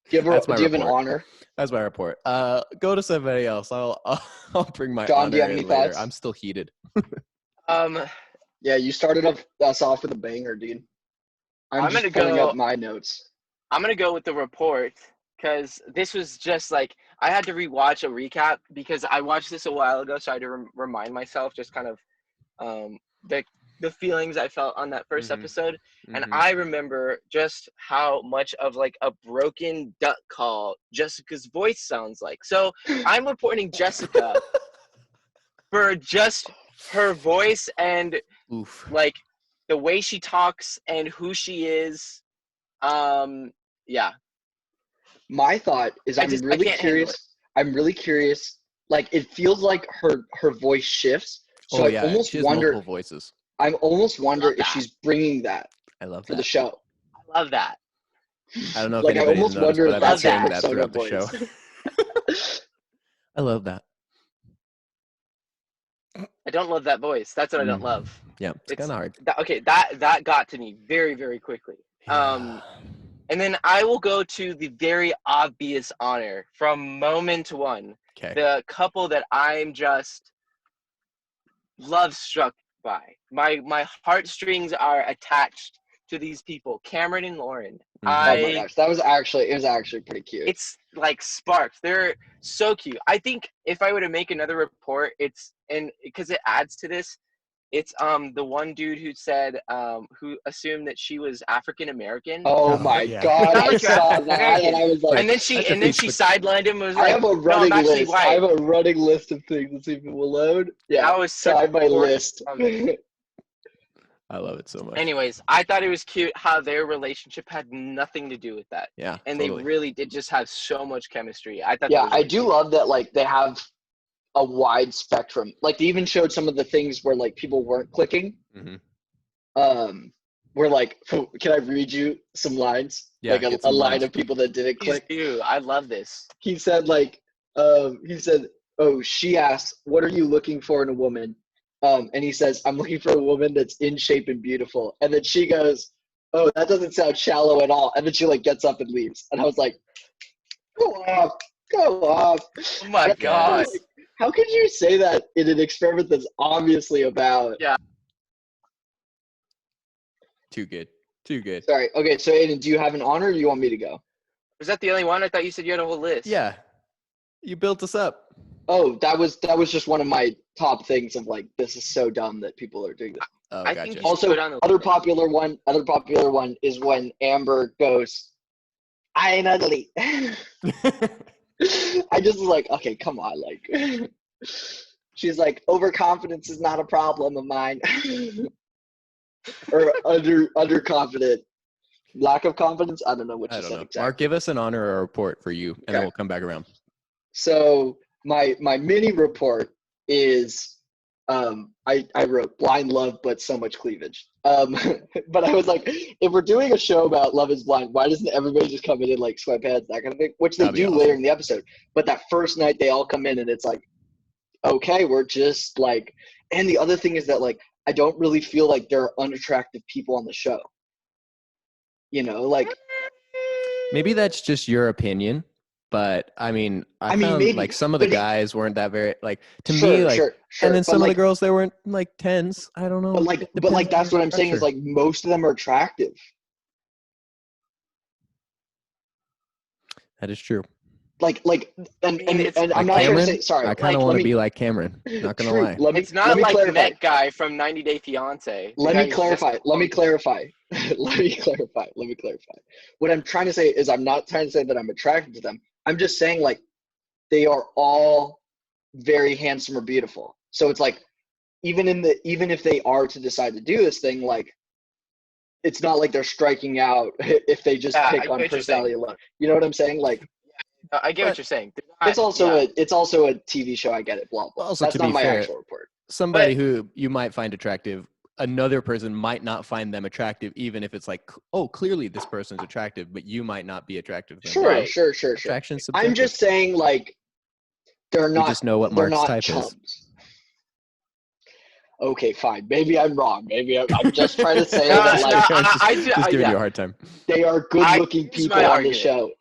Do you have an honor? That's my report. Go to somebody else. I'll bring my John, honor do you have any in later. thoughts? I'm still heated. Yeah, you started us off with a banger, dude. I'm just pulling up my notes. I'm going to go with the report because this was just like, I had to rewatch a recap because I watched this a while ago, so I had to remind myself just kind of the the feelings I felt on that first episode. And Mm-hmm. I remember just how much of like a broken duck call Jessica's voice sounds like. So I'm reporting Jessica for just her voice and Oof. like the way she talks and who she is. Yeah. My thought is I can't handle it. I'm really curious. Like it feels like her voice shifts. So I almost she has wonder. multiple voices. I almost wonder Love if that. she's bringing that I love for that. the show. I love that. I don't know if Like I anybody almost noticed, wonder but if I've been that's her saying that persona throughout the voice. show. I love that. I don't love that voice. That's what I don't love. Yeah, it's kind of hard. That got to me very, very quickly. Yeah. And then I will go to the very obvious honor from moment one. Okay. The couple that I'm just love struck by. My heartstrings are attached to these people, Cameron and Lauren. Mhm. Oh my gosh, it was actually pretty cute. It's like sparks. They're so cute. I think if I were to make another report, because it adds to this, it's the one dude who said who assumed that she was African American. Oh my god, I saw that and I was like, and then she sidelined him and was like, I have a running no, I'm actually list. white. I have a running list of things to see if it will load. Yeah, that was such my list. I love it so much. Anyways, I thought it was cute how their relationship had nothing to do with that. Yeah, and totally. they really did just have so much chemistry. I thought. Yeah, that was really I do cute. love that. Like they have a wide spectrum. Like they even showed some of the things where like people weren't clicking. Mm-hmm. Where like, can I read you some lines? Yeah, like a line of people that didn't click. Please do. I love this. He said like, oh, she asked, what are you looking for in a woman? And he says, I'm looking for a woman that's in shape and beautiful. And then she goes, oh, that doesn't sound shallow at all. And then she like gets up and leaves. And I was like, go off. Oh my god. Like, how could you say that in an experiment that's obviously about? Yeah. Too good. Sorry. Okay, so Aiden, do you have an honor or do you want me to go? Was that the only one? I thought you said you had a whole list. Yeah. You built us up. Oh, that was just one of my top things of like, this is so dumb that people are doing this. Oh, I gotcha. think Also, other popular one is when Amber goes, I ain't ugly. I just was like, okay, come on. Like, she's like, overconfidence is not a problem of mine. Or underconfident. Lack of confidence? I don't know what you said exactly. Mark, give us an honor or a report for you, and then we'll come back around. So my mini report is I wrote blind love but so much cleavage. But I was like, if we're doing a show about Love is Blind, why doesn't everybody just come in and like swipe heads, that kind of thing? Which they do later in the episode. But that first night they all come in and it's like, okay, we're just like, and the other thing is that like I don't really feel like there are unattractive people on the show. You know, like maybe that's just your opinion. But I mean, I found maybe, like some of the guys weren't that very like to sure, me like, sure. And then some of the girls they weren't like 10s. I don't know. But like that's what I'm saying is like most of them are attractive. That is true. And I'm not Cameron, gonna say sorry. I kind of want to be like Cameron. Not gonna lie. It's not like that guy from 90 Day Fiance. Let me clarify. Let me clarify. What I'm trying to say is I'm not trying to say that I'm attracted to them. I'm just saying like they are all very handsome or beautiful. So it's like even if they are to decide to do this thing, like it's not like they're striking out if they just pick on personality alone. You know what I'm saying? Like I get what you're saying. It's also a TV show. I get it. Blah blah. Also, that's not my actual report. Somebody who you might find attractive, another person might not find them attractive, even if it's like, oh, clearly this person's attractive, but you might not be attractive to them. Sure. Attraction's subjective. I'm just saying, like, they're not. You just know what Mark's type is. Okay, fine. Maybe I'm wrong. Maybe I'm just trying to say that. Like, just giving you a hard time. They are good-looking people on the show.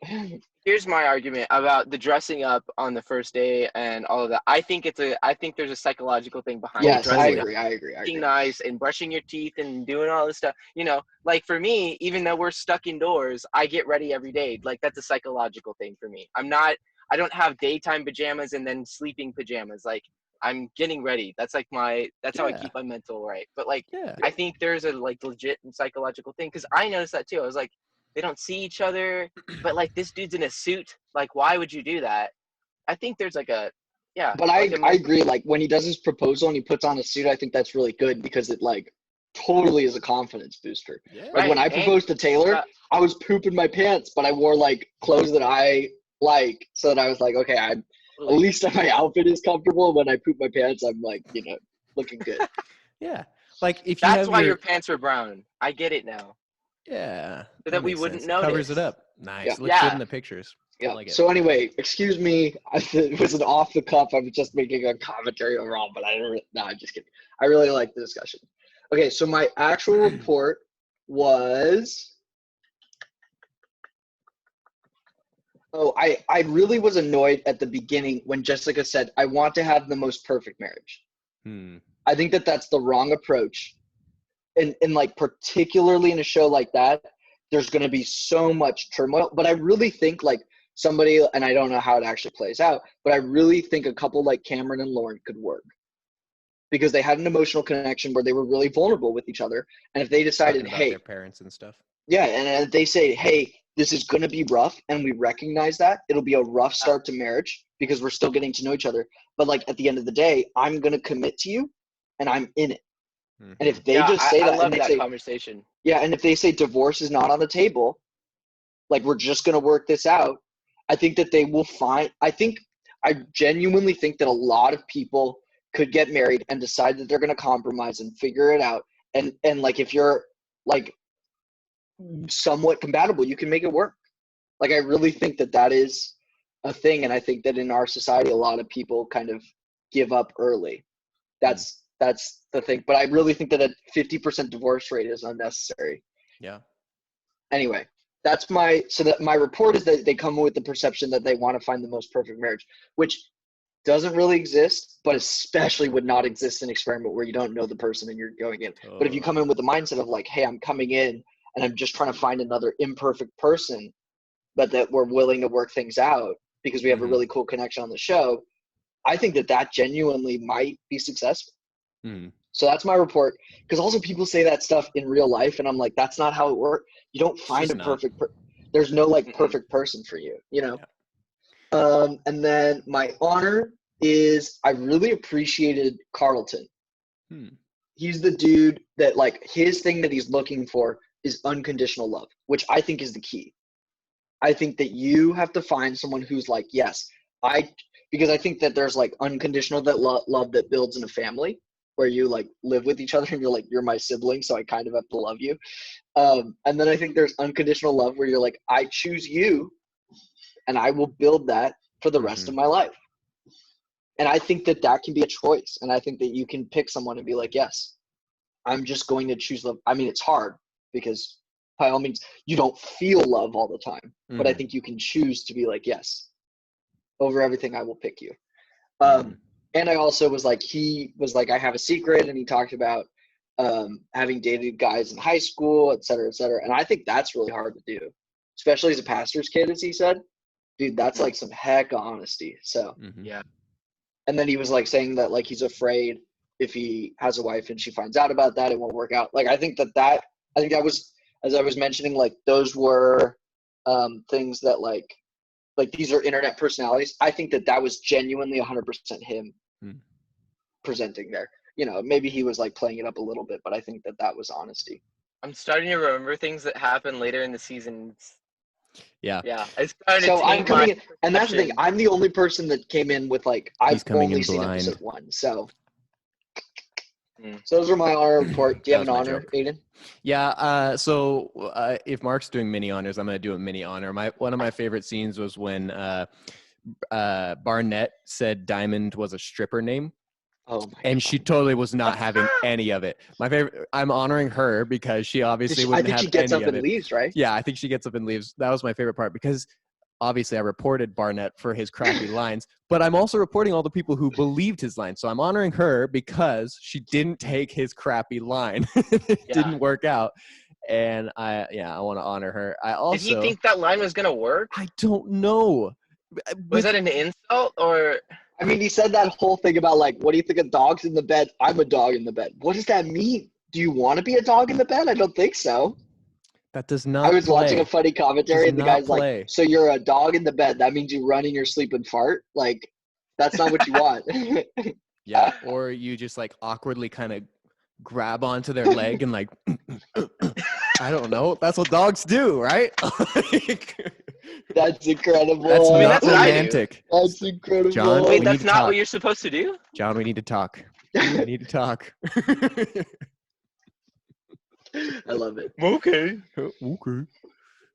Here's my argument about the dressing up on the first day and all of that. I think there's a psychological thing behind it. Yes, I agree. Being nice and brushing your teeth and doing all this stuff. You know, like for me, even though we're stuck indoors, I get ready every day. Like that's a psychological thing for me. I don't have daytime pajamas and then sleeping pajamas. Like I'm getting ready. That's like that's how I keep my mental right. But like, I think there's a like legit and psychological thing, because I noticed that too. I was like, they don't see each other, but like this dude's in a suit. Like, why would you do that? I think there's like a, But I agree. Like when he does his proposal and he puts on a suit, I think that's really good because it like totally is a confidence booster. Yeah. Like when I proposed to Taylor, I was pooping my pants, but I wore like clothes that I like, so that I was like, okay, at least my outfit is comfortable. When I poop my pants, I'm like, looking good. Yeah. Like if that's why your pants were brown. I get it now. Yeah. So that we wouldn't notice. Covers it up. Nice. Looks good in the pictures. Yeah. Like so anyway, excuse me. It was an off the cuff. I was just making a commentary overall, but I didn't. No, I'm just kidding. I really like the discussion. Okay, so my actual report was. Oh, I really was annoyed at the beginning when Jessica said, "I want to have the most perfect marriage." I think that that's the wrong approach, and like particularly in a show like that, there's going to be so much turmoil. But I really think like somebody, and I don't know how it actually plays out, but I really think a couple like Cameron and Lauren could work because they had an emotional connection where they were really vulnerable with each other. And if they decided, hey, their parents and stuff. Yeah, and they say, hey, this is going to be rough, and we recognize that it'll be a rough start to marriage because we're still getting to know each other. But like at the end of the day, I'm going to commit to you, and I'm in it. And if they just say that, I love that conversation. Yeah, and if they say divorce is not on the table, like we're just going to work this out, I think that they will find. I genuinely think that a lot of people could get married and decide that they're going to compromise and figure it out. And like if you're like somewhat compatible, you can make it work. Like I really think that that is a thing, and I think that in our society, a lot of people kind of give up early. That's the thing. But I really think that a 50% divorce rate is unnecessary. Yeah. Anyway, that's my report is that they come with the perception that they want to find the most perfect marriage, which doesn't really exist, but especially would not exist in an experiment where you don't know the person and you're going in. But if you come in with the mindset of like, hey, I'm coming in and I'm just trying to find another imperfect person, but that we're willing to work things out because we have a really cool connection on the show, I think that that genuinely might be successful. So that's my report. Because also people say that stuff in real life, and I'm like, that's not how it works. You don't find a perfect there's no like perfect person for you, you know? Yeah. And then my honor is I really appreciated Carlton. He's the dude that like his thing that he's looking for is unconditional love, which I think is the key. I think that you have to find someone who's like, yes, because I think that there's like unconditional that love that builds in a family where you like live with each other and you're like, you're my sibling, so I kind of have to love you. And then I think there's unconditional love where you're like, I choose you and I will build that for the rest of my life. And I think that that can be a choice. And I think that you can pick someone and be like, yes, I'm just going to choose love. I mean, it's hard because by all means, you don't feel love all the time. But I think you can choose to be like, yes, over everything, I will pick you. And I also was like, he was like, I have a secret. And he talked about having dated guys in high school, et cetera, et cetera. And I think that's really hard to do, especially as a pastor's kid, as he said. Dude, that's like some heck of honesty. So, yeah. And then he was like saying that like he's afraid if he has a wife and she finds out about that, it won't work out. Like, I think that was, as I was mentioning, like those were things that like these are internet personalities. I think that was genuinely 100% him presenting there. You know, maybe he was like playing it up a little bit, but I think that was honesty. I'm starting to remember things that happened later in the seasons. Yeah. So I'm coming in, and that's the thing. I'm the only person that came in with like I've only seen blind. episode 1. So those are my honor report. Do you have an honor, Aiden? Yeah. So if Mark's doing mini honors, I'm going to do a mini honor. One of my favorite scenes was when Barnett said Diamond was a stripper name. Oh my and God. She totally was not having any of it. My favorite. I'm honoring her because she obviously wouldn't have any of it. I think she gets up and leaves, right? Yeah, I think she gets up and leaves. That was my favorite part because obviously I reported Barnett for his crappy lines, but I'm also reporting all the people who believed his lines. So I'm honoring her because she didn't take his crappy line. It didn't work out. And I want to honor her. Did he think that line was going to work? I don't know. Was that an insult or? I mean, he said that whole thing about like, what do you think of dogs in the bed? I'm a dog in the bed. What does that mean? Do you want to be a dog in the bed? I don't think so. That does not I was watching a funny commentary and the guy's like, so you're a dog in the bed. That means you run in your sleep and fart? Like, that's not what you want. Yeah, or you just like awkwardly kind of grab onto their leg and like, I don't know. That's what dogs do, right? That's incredible. That's not that's what I do. romantic. That's incredible. John, Wait, we that's need to not talk. what you're supposed to do? John, we need to talk. We need to talk. I love it. Okay. Okay.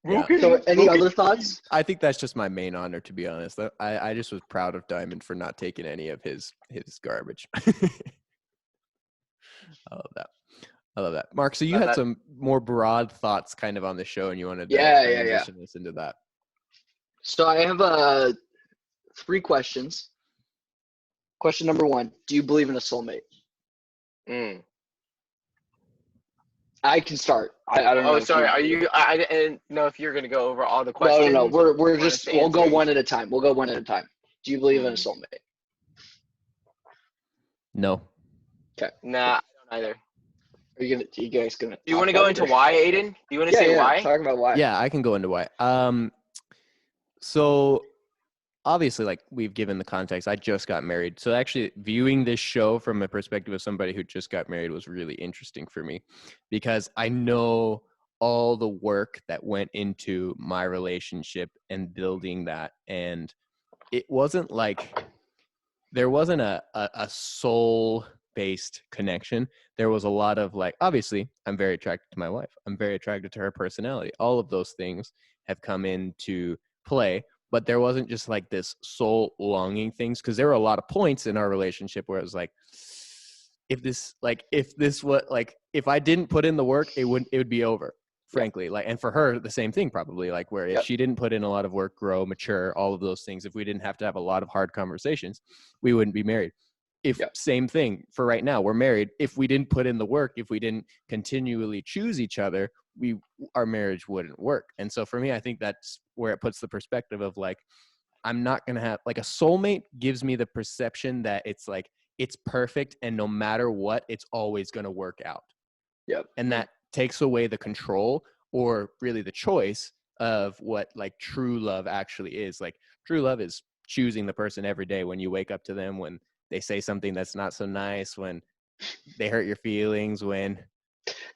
Yeah. Okay. So any other thoughts? I think that's just my main honor, to be honest. I just was proud of Diamond for not taking any of his garbage. I love that. I love that. Mark, so you had some more broad thoughts kind of on the show and you wanted to transition us into that. So I have 3 questions. Question number 1, do you believe in a soulmate? I can start. I don't know. Oh, sorry. Are you? I didn't know if you're going to go over all the questions. No. We're just. We'll go one at a time. Do you believe in a soulmate? No. Okay. Nah, I don't either. Are you guys gonna? Do you want to go into why, Aiden? Do you want to say why? Talk about why. Yeah, I can go into why. So obviously, like we've given the context, I just got married. So actually viewing this show from a perspective of somebody who just got married was really interesting for me because I know all the work that went into my relationship and building that. And it wasn't like, there wasn't a soul-based connection. There was a lot of like, obviously, I'm very attracted to my wife. I'm very attracted to her personality. All of those things have come into play. But there wasn't just like this soul longing things because there were a lot of points in our relationship where it was like, if I didn't put in the work, it would be over, frankly. Like, and for her, the same thing probably. Like, where if she didn't put in a lot of work, grow, mature, all of those things, if we didn't have to have a lot of hard conversations, we wouldn't be married. Same thing for right now, we're married. If we didn't put in the work, if we didn't continually choose each other, our marriage wouldn't work. And so for me, I think that's where it puts the perspective of like, I'm not going to have like a soulmate gives me the perception that it's like, it's perfect. And no matter what, it's always going to work out. Yep. And that takes away the control or really the choice of what like true love actually is. Like true love is choosing the person every day when you wake up to them, when they say something that's not so nice, when they hurt your feelings, when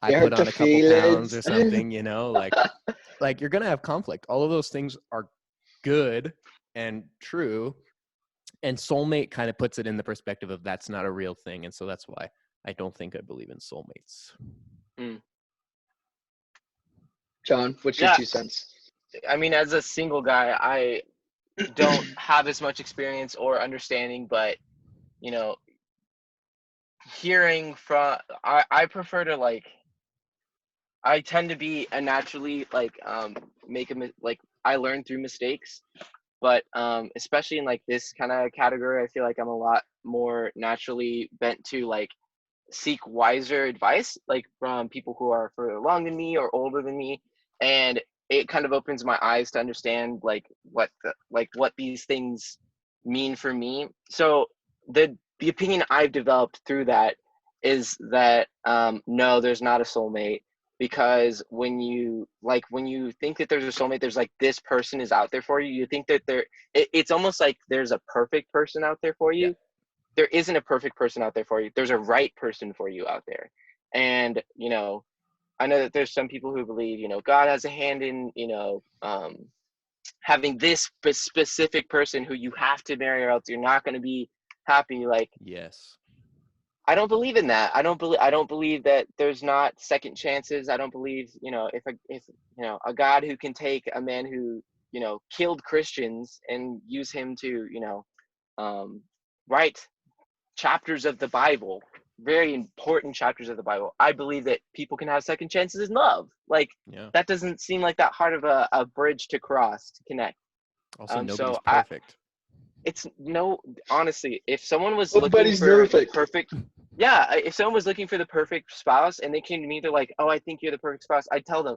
I put on a couple pounds or something, you know, like you're going to have conflict. All of those things are good and true. And soulmate kind of puts it in the perspective of that's not a real thing. And so that's why I don't think I believe in soulmates. John, what's your 2 cents? I mean, as a single guy, I don't have as much experience or understanding, but, you know, hearing from, I prefer to like, I tend to be a naturally like I learn through mistakes, but especially in like this kind of category, I feel like I'm a lot more naturally bent to like seek wiser advice, like from people who are further along than me or older than me, and it kind of opens my eyes to understand like what these things mean for me. So the opinion I've developed through that is that no, there's not a soulmate. Because when you think that there's a soulmate, there's like this person is out there for you. You think that it's almost like there's a perfect person out there for you. Yeah. There isn't a perfect person out there for you. There's a right person for you out there. And, you know, I know that there's some people who believe, you know, God has a hand in, you know, having this specific person who you have to marry or else you're not going to be happy. Like, yes. I don't believe in that. I don't believe that there's not second chances. I don't believe, you know, if you know, a God who can take a man who, you know, killed Christians and use him to, you know, write chapters of the Bible, very important chapters of the Bible. I believe that people can have second chances in love. Like that doesn't seem like that hard of a bridge to cross, to connect. Also, nobody's perfect. It's honestly, if someone was looking for the perfect, if someone was looking for the perfect spouse and they came to me, they're like, oh, I think you're the perfect spouse. I tell them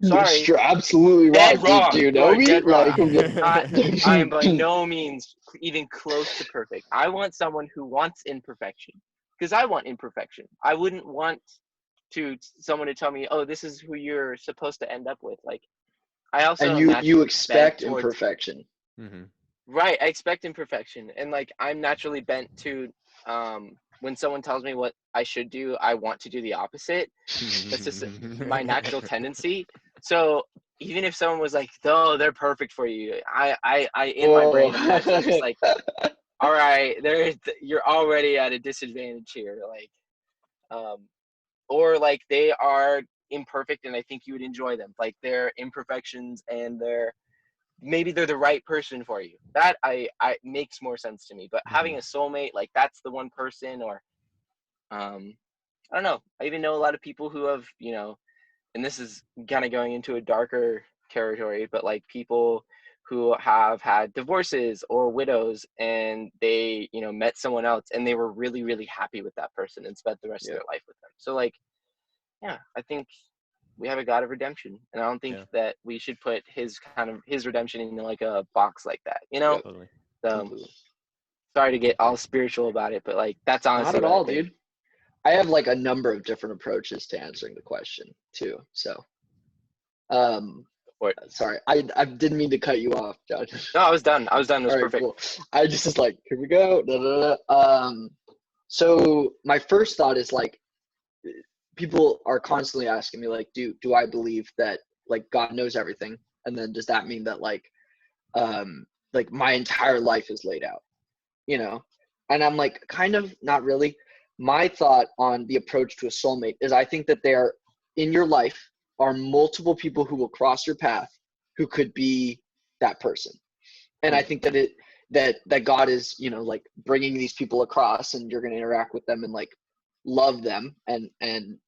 Sorry. You're absolutely Dead wrong. wrong. Do you know me? Dead wrong. Like, I am by no means even close to perfect. I want someone who wants imperfection, because I want imperfection. I wouldn't want someone to tell me, oh, this is who you're supposed to end up with. Like, I also and you expect imperfection. Mm-hmm. Right, I expect imperfection, and like I'm naturally bent to when someone tells me what I should do, I want to do the opposite. That's just my natural tendency. So even if someone was like, "Oh, they're perfect for you," I in my brain, I'm naturally just like, "All right, you're already at a disadvantage here." Like, or like they are imperfect, and I think you would enjoy them. Like their imperfections and maybe they're the right person for you. That I makes more sense to me. But having a soulmate, like that's the one person, or I don't know. I even know a lot of people who have, and this is kind of going into a darker territory, but like people who have had divorces or widows, and they, met someone else and they were really, really happy with that person and spent the rest of their life with them. So like, yeah, I think we have a God of redemption, and I don't think that we should put his redemption in like a box like that, Yep. So, sorry to get all spiritual about it, but like that's honestly not at all, dude. I have like a number of different approaches to answering the question too. So, sorry, I didn't mean to cut you off, John. No, I was done. It was perfect. Cool. I just was like, here we go. Da, da, da. So my first thought is like, people are constantly asking me like, do I believe that like God knows everything? And then does that mean that like my entire life is laid out, And I'm like, kind of not really. My thought on the approach to a soulmate is I think that there in your life are multiple people who will cross your path who could be that person. And I think that that God is, like bringing these people across, and you're going to interact with them and like love them and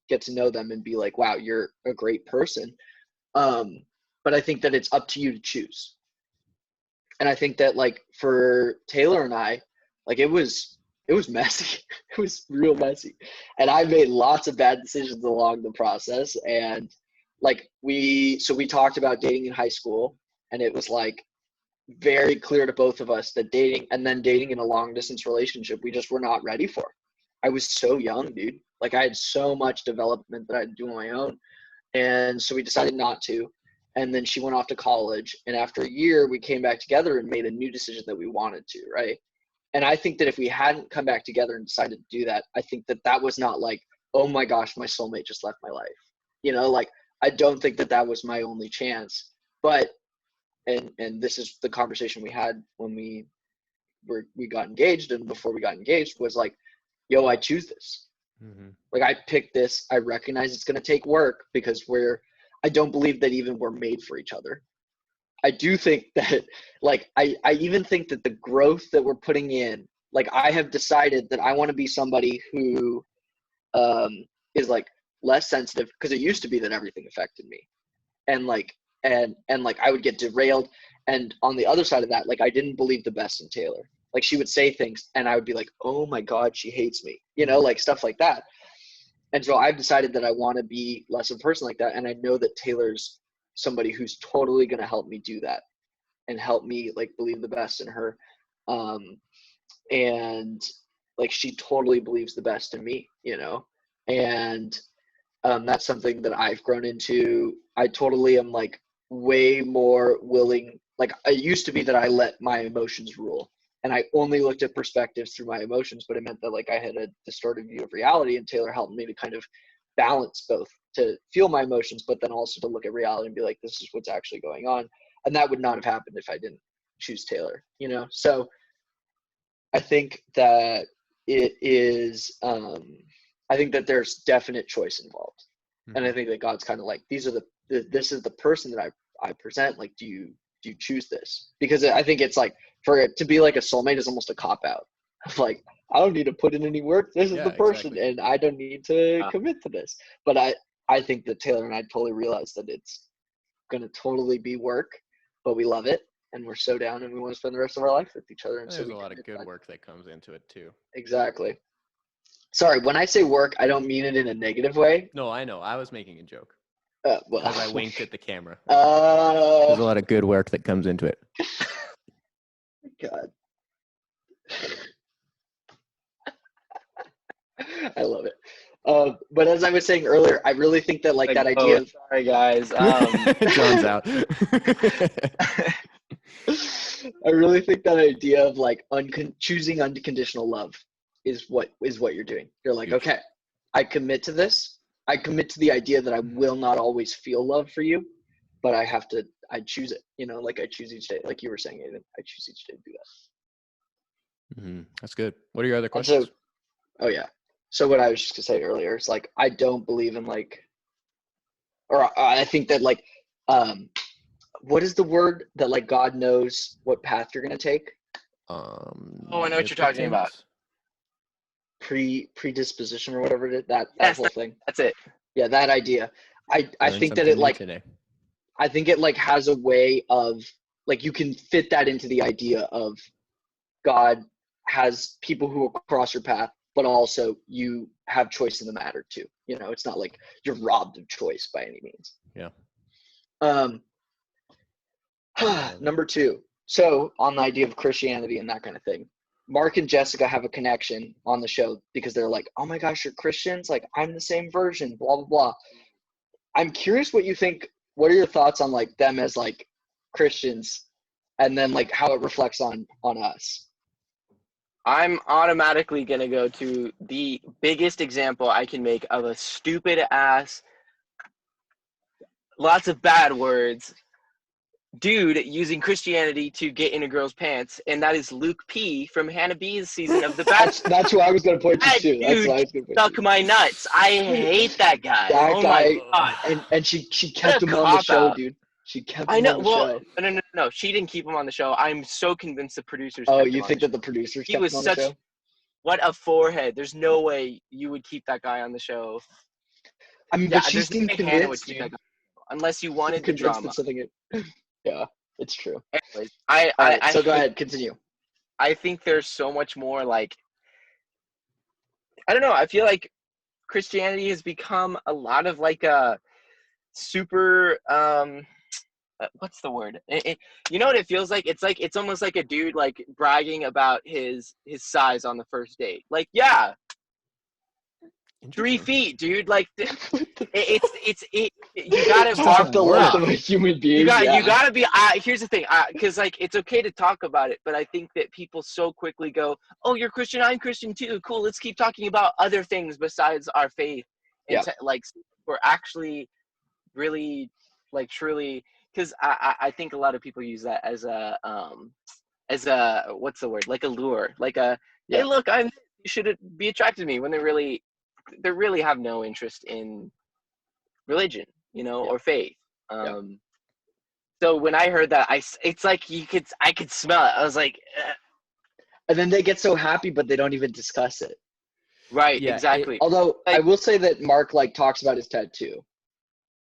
get to know them and be like, wow, you're a great person. But I think that it's up to you to choose. And I think that like for Taylor and I, like it was messy. It was real messy. And I made lots of bad decisions along the process. And like we talked about dating in high school, and it was like very clear to both of us that dating in a long distance relationship, we just were not ready for. I was so young, dude. Like I had so much development that I had to do on my own. And so we decided not to. And then she went off to college. And after a year, we came back together and made a new decision that we wanted to, right? And I think that if we hadn't come back together and decided to do that, I think that that was not like, oh my gosh, my soulmate just left my life. Like I don't think that that was my only chance. But, and this is the conversation we had when we got engaged, and before we got engaged was like, yo, I choose this. Mm-hmm. Like I picked this. I recognize it's going to take work because I don't believe that even we're made for each other. I do think that like, I even think that the growth that we're putting in, like I have decided that I want to be somebody who is like less sensitive, because it used to be that everything affected me. And like, and like I would get derailed. And on the other side of that, like I didn't believe the best in Taylor. Like she would say things and I would be like, oh my God, she hates me, like stuff like that. And so I've decided that I want to be less of a person like that. And I know that Taylor's somebody who's totally going to help me do that and help me like believe the best in her. And like, she totally believes the best in me, and that's something that I've grown into. I totally am like way more willing. Like it used to be that I let my emotions rule. And I only looked at perspectives through my emotions, but it meant that like I had a distorted view of reality, and Taylor helped me to kind of balance both, to feel my emotions, but then also to look at reality and be like, this is what's actually going on. And that would not have happened if I didn't choose Taylor, So I think that it is, I think that there's definite choice involved. Mm-hmm. And I think that God's kind of like, this is the person that I present. Like, do you choose this? Because I think it's like, for it to be like a soulmate is almost a cop out. Like, I don't need to put in any work. This is the person, exactly. And I don't need to commit to this. But I think that Taylor and I totally realized that it's going to totally be work, but we love it. And we're so down, and we want to spend the rest of our life with each other. And there's a lot of good work that comes into it too. Exactly. Sorry, when I say work, I don't mean it in a negative way. No, I know. I was making a joke. Well, As I winked at the camera. Oh. There's a lot of good work that comes into it. God. I love it. But as I was saying earlier, I really think that that idea of... Sorry, guys. John's out. I really think that idea of choosing unconditional love is what you're doing. You're like, okay, I commit to this. I commit to the idea that I will not always feel love for you, but I choose it. I choose each day. Like you were saying, Aiden, I choose each day to do that. Mm-hmm. That's good. What are your other questions? So what I was just gonna say earlier is I don't believe in I think that what is the word that God knows what path you're gonna take? I know what you're talking about. Predisposition or whatever it is. That whole thing. That's it. Yeah, that idea. I think that it I think it has a way of you can fit that into the idea of God has people who will cross your path, but also you have choice in the matter too. It's not like you're robbed of choice by any means. Yeah. Number 2. So on the idea of Christianity and that kind of thing, Mark and Jessica have a connection on the show because they're like, oh my gosh, you're Christians? I'm the same version, blah, blah, blah. I'm curious what you think. What are your thoughts on them as Christians and then how it reflects on us? I'm automatically going to go to the biggest example I can make of a stupid ass, lots of bad words, dude using Christianity to get in a girl's pants, and that is Luke P. from Hannah B's season of The Bachelor. That's who I was going to point to too. That's who I was going to point suck my nuts. I hate that guy. That guy, my God. And she kept him on the show, dude. She kept him on the show. No. She didn't keep him on the show. I'm so convinced the producers. Oh, you think that the producers kept him on the show? What a forehead. There's no way you would keep that guy on the show. I mean, but she seemed convinced, unless you wanted the drama. Yeah, it's true. Anyways, so go ahead, continue. I think there's so much more I don't know. I feel like Christianity has become a lot of a super what's the word? You know what it feels like? It's almost like a dude bragging about his size on the first date. 3 feet, dude. It's you gotta talk the length of a human being. You gotta be. Here's the thing, because it's okay to talk about it, but I think that people so quickly go, "Oh, you're Christian. I'm Christian too. Cool. Let's keep talking about other things besides our faith." And we're actually really truly. Because I think a lot of people use that as a what's the word, a lure, hey, look, you should be attracted to me, when they really have no interest in religion, or faith. So when I heard that, it's I could smell it. I was like, and then they get so happy, but they don't even discuss it. Right. Yeah, exactly. Although I will say that Mark talks about his tattoo.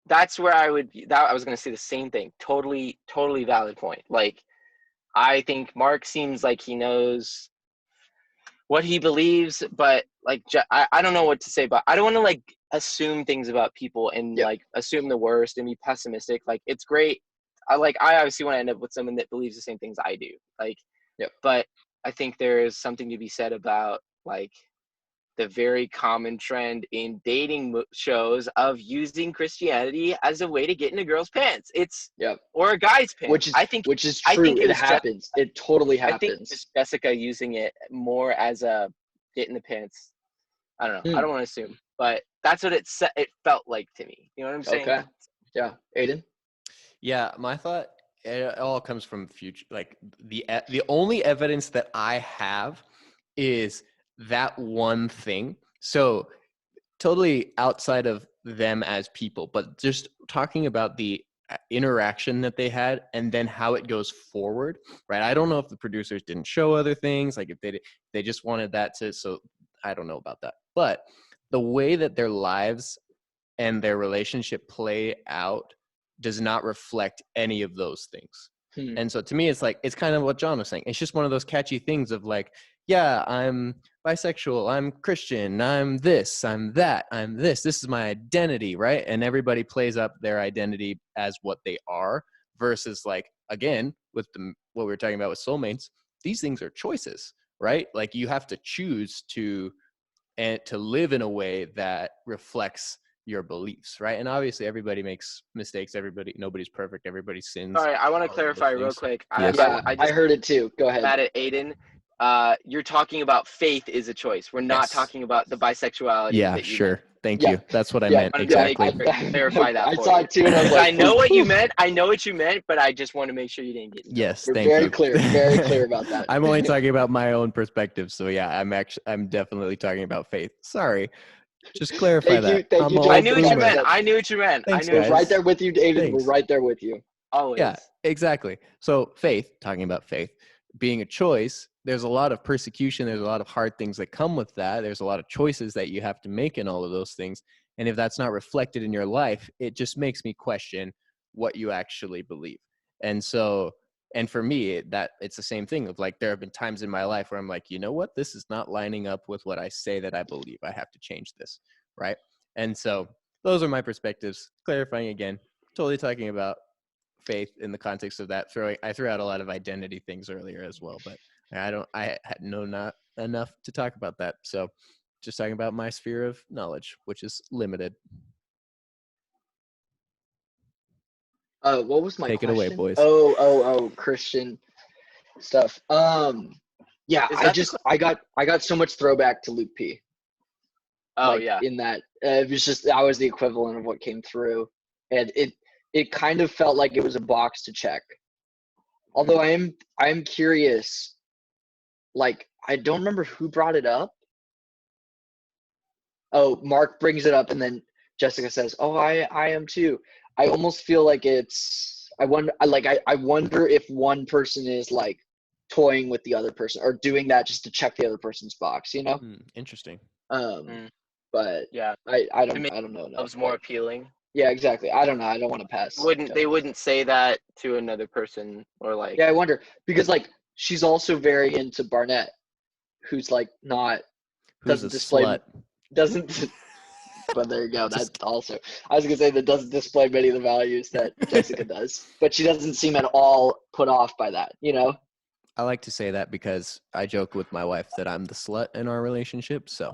That's where I was going to say the same thing. Totally valid point. I think Mark seems like he knows what he believes, but I don't know what to say, but I don't want to assume things about people and assume the worst and be pessimistic. It's great. I obviously want to end up with someone that believes the same things I do. But I think there is something to be said about the very common trend in dating shows of using Christianity as a way to get in a girl's pants. Or a guy's pants. Which is true. I think it happens. It totally happens. I think it's Jessica using it more as a get in the pants. I don't know. I don't want to assume, but that's what it felt like to me. You know what I'm saying? Okay. Yeah. Aiden? Yeah, my thought, it all comes from future. The only evidence that I have is that one thing. So totally outside of them as people, but just talking about the interaction that they had and then how it goes forward, right? I don't know if the producers didn't show other things, if they just wanted that to, so I don't know about that. But the way that their lives and their relationship play out does not reflect any of those things. And so to me, it's like, it's kind of what John was saying. It's just one of those catchy things of like, yeah, I'm bisexual, I'm Christian, I'm this, I'm that, I'm this. This is my identity, right? And everybody plays up their identity as what they are versus like, again, with what we were talking about with soulmates, these things are choices, right? Like you have to choose to live in a way that reflects your beliefs, right? And obviously everybody makes mistakes, nobody's perfect, everybody sins. All right, I want to clarify real quick. Yes. I heard it too. Go ahead. Mad at Aiden. You're talking about faith is a choice. We're not talking about the bisexuality. Yeah, that you sure. meant. Thank you. That's what I meant. Exactly. Clarify that. I saw it too, and I was like, I know what you meant. I know what you meant, but I just want to make sure you didn't get. Yes, We're thank you. Very clear about that. I'm only talking about my own perspective, so yeah, I'm definitely talking about faith. Sorry, just clarify that. Thank you. I knew what you meant. I knew what you meant. Thanks, I knew. guys. Right there with you, David. Thanks. We're right there with you. Always. Yeah, exactly. So faith, talking about faith, being a choice, there's a lot of persecution. There's a lot of hard things that come with that. There's a lot of choices that you have to make in all of those things. And if that's not reflected in your life, it just makes me question what you actually believe. And so, and for me, that it's the same thing of like, there have been times in my life where I'm like, you know what, this is not lining up with what I say that I believe. I have to change this. Right. And so those are my perspectives. Clarifying again, totally talking about faith in the context of that. I threw out a lot of identity things earlier as well, but I had not enough to talk about that. So just talking about my sphere of knowledge, which is limited. What was my Take question? it away, boys. Oh, Christian stuff. Yeah, I got so much throwback to Luke P. Oh, like, yeah. In that, it was just, that was the equivalent of what came through. And it kind of felt like it was a box to check. Although I'm curious, like, I don't remember who brought it up. Oh, Mark brings it up, and then Jessica says, "Oh, I am too." I almost feel like I wonder if one person is like toying with the other person or doing that just to check the other person's box, you know? Interesting. But yeah, I don't know. That was more appealing. Yeah, exactly. I don't know. I don't want to pass. They wouldn't say that to another person or like. Yeah, I wonder because like she's also very into Barnett, who's like not doesn't display slut. Doesn't. But there you go. That's also. I was gonna say that doesn't display many of the values that Jessica does, but she doesn't seem at all put off by that. You know. I like to say that because I joke with my wife that I'm the slut in our relationship. So.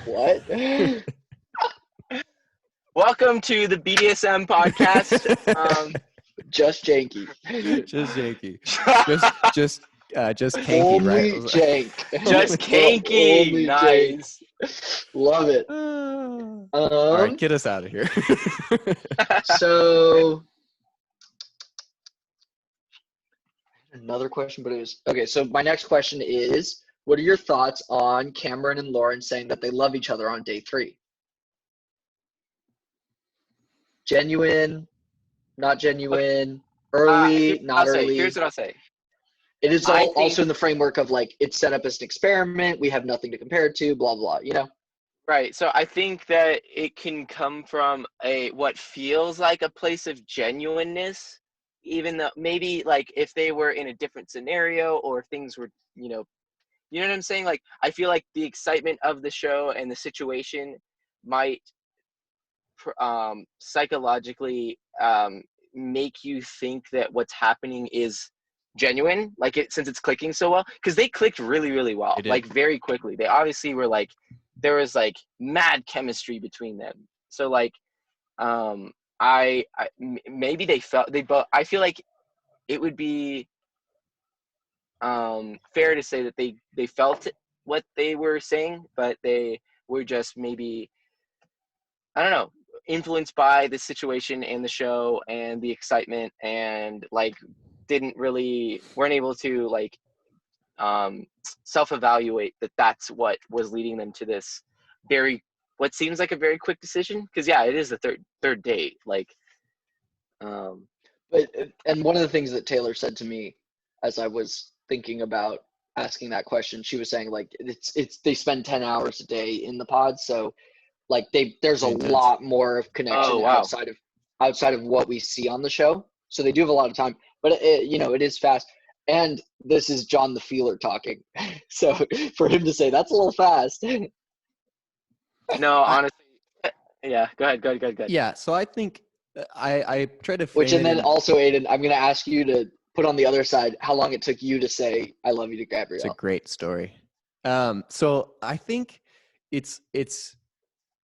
What? Welcome to the BDSM podcast. Just Janky. Just Janky. Just Kanky, Only right? Jank. Just Kanky. Nice. Jank. Love it. All right, get us out of here. So, another question, but it was okay. So my next question is, what are your thoughts on Cameron and Lauren saying that they love each other on day 3? Genuine, not genuine, early, not early. Here's what I'll say. It is also in the framework of like it's set up as an experiment. We have nothing to compare it to. Blah blah. You know. Right. So I think that it can come from what feels like a place of genuineness, even though maybe like if they were in a different scenario or if things were, you know what I'm saying? Like I feel like the excitement of the show and the situation might psychologically make you think that what's happening is genuine, like since it's clicking so well, because they clicked really, really well, like very quickly. They obviously were like, there was like mad chemistry between them. So like, maybe they both. I feel like it would be fair to say that they felt what they were saying, but they were just maybe, I don't know, influenced by the situation and the show and the excitement, and like weren't able to like self-evaluate that that's what was leading them to this what seems like a very quick decision, because yeah, it is the third date, like but and one of the things that Taylor said to me as I was thinking about asking that question, she was saying like it's they spend 10 hours a day in the pod, so like there's a lot more of connection outside of what we see on the show. So they do have a lot of time, but it is fast. And this is John the Feeler talking. So for him to say that's a little fast. No, honestly, yeah. Go ahead. Yeah, so I think I try to frame Which, and it then in, also, Aiden, I'm going to ask you to put on the other side how long it took you to say "I love you" to Gabrielle. It's a great story. So I think it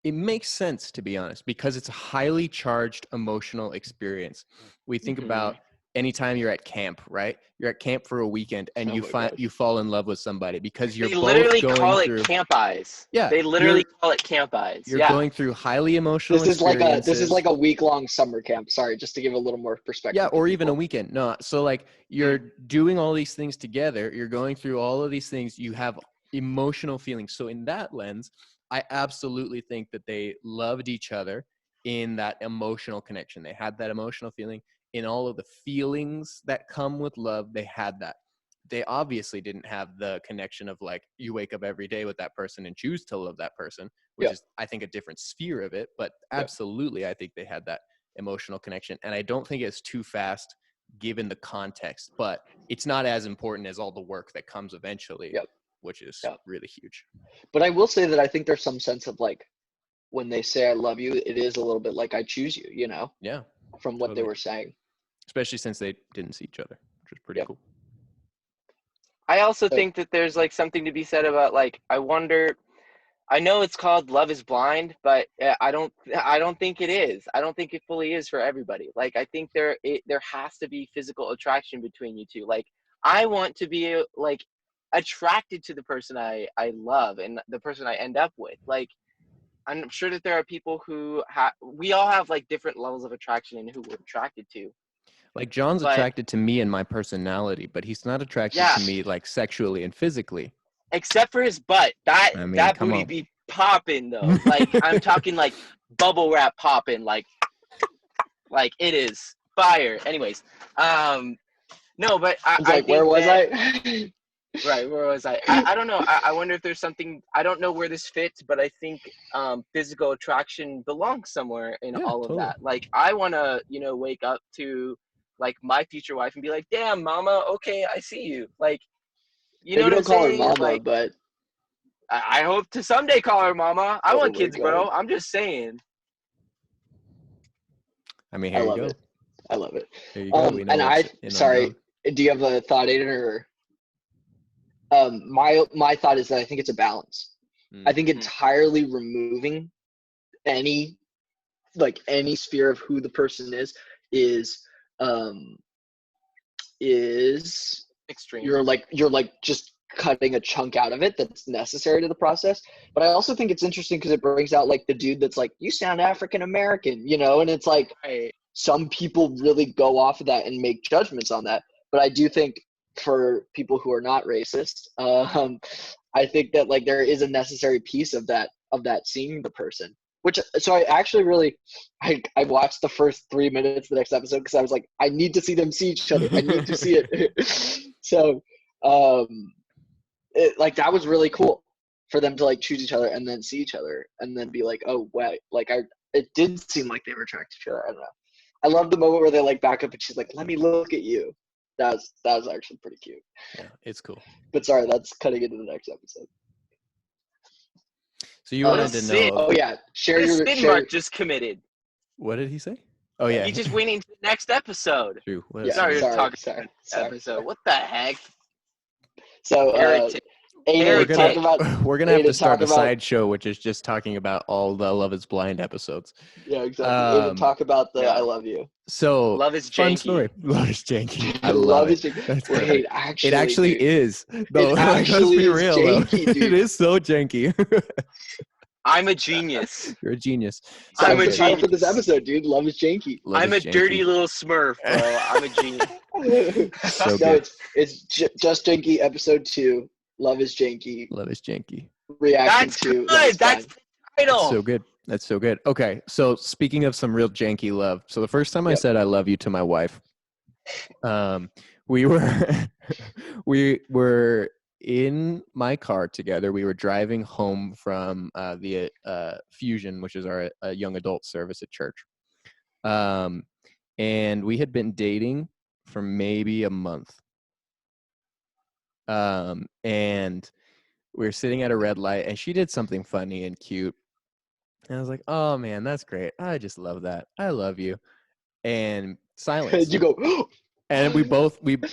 makes sense, to be honest, because it's a highly charged emotional experience. We think about anytime you're at camp, right? You're at camp for a weekend and you fall in love with somebody because you're both literally going call through, it camp eyes. Yeah, They literally call it camp eyes. You're going through highly emotional experiences. This is like a week-long summer camp. Sorry, just to give a little more perspective. Yeah, or even a weekend. No, so like you're doing all these things together. You're going through all of these things. You have emotional feelings. So in that lens, I absolutely think that they loved each other in that emotional connection. They had that emotional feeling. In all of the feelings that come with love, they had that. They obviously didn't have the connection of like you wake up every day with that person and choose to love that person, which is, I think, a different sphere of it. But absolutely, I think they had that emotional connection. And I don't think it's too fast given the context, but it's not as important as all the work that comes eventually, which is really huge. But I will say that I think there's some sense of like when they say I love you, it is a little bit like I choose you, Yeah. From what they were saying. Especially since they didn't see each other, which is pretty cool. I also think that there's like something to be said about like, I know it's called Love is Blind, but I don't think it is. I don't think it fully is for everybody. Like, I think there has to be physical attraction between you two. Like, I want to be like attracted to the person I love and the person I end up with. Like, I'm sure that there are people who we all have like different levels of attraction and who we're attracted to. Like John's attracted to me and my personality, but he's not attracted to me like sexually and physically. Except for his butt. That booty be popping though. Like I'm talking like bubble wrap popping, like it is fire. Anyways, no, but I think where was I? Right, where was I? I don't know. I wonder if there's something. I don't know where this fits, but I think physical attraction belongs somewhere in all of that. Like I want to, wake up to like my future wife and be like, "Damn, mama, okay, I see you." Like, you know what I'm saying? Call her mama, like, but I hope to someday call her mama. I want kids, bro. I'm just saying. I mean, here you go. I love it. There you go. Sorry. Do you have a thought, Aiden, or? My thought is that I think it's a balance. I think entirely removing any sphere of who the person is extreme. You're like just cutting a chunk out of it that's necessary to the process. But I also think it's interesting because it brings out like the dude that's like, you sound African American, and it's like some people really go off of that and make judgments on that. But I do think for people who are not racist, I think that like there is a necessary piece of that seeing the person. So I actually really, I watched the first 3 minutes of the next episode because I was like, I need to see them see each other. I need to see it. So, that was really cool for them to like choose each other and then see each other and then be like, oh, wait, it did seem like they were attracted to each other. I don't know. I love the moment where they like back up and she's like, let me look at you. That was actually pretty cute. Yeah, it's cool. But sorry, that's cutting into the next episode. So you wanted to know? Oh yeah, share your spin mark just committed. What did he say? Oh yeah, he just went into the next episode. True. Sorry. Episode. What the heck? So we're gonna have to start a sideshow, which is just talking about all the Love Is Blind episodes. Yeah, exactly. Talk about the I love you. So Love is janky. Fun story. Love is janky. I love it. Wait, it actually is. Though, let's be real. Janky, though. It is so janky. I'm a genius. You're a genius. So I'm a genius for this episode, dude. Love is janky. I'm a dirty little Smurf, bro. I'm a genius. So good. It's Just Janky episode 2. Love is janky. Love is janky. Reaction That's to. Good. That's the title. That's so good. That's so good. Okay, so speaking of some real janky love, so the first time I said I love you to my wife, we were in my car together. We were driving home from the Fusion, which is our young adult service at church, and we had been dating for maybe a month. And we were sitting at a red light, and she did something funny and cute. And I was like, oh, man, that's great. I just love that. I love you. And silence. You go, and we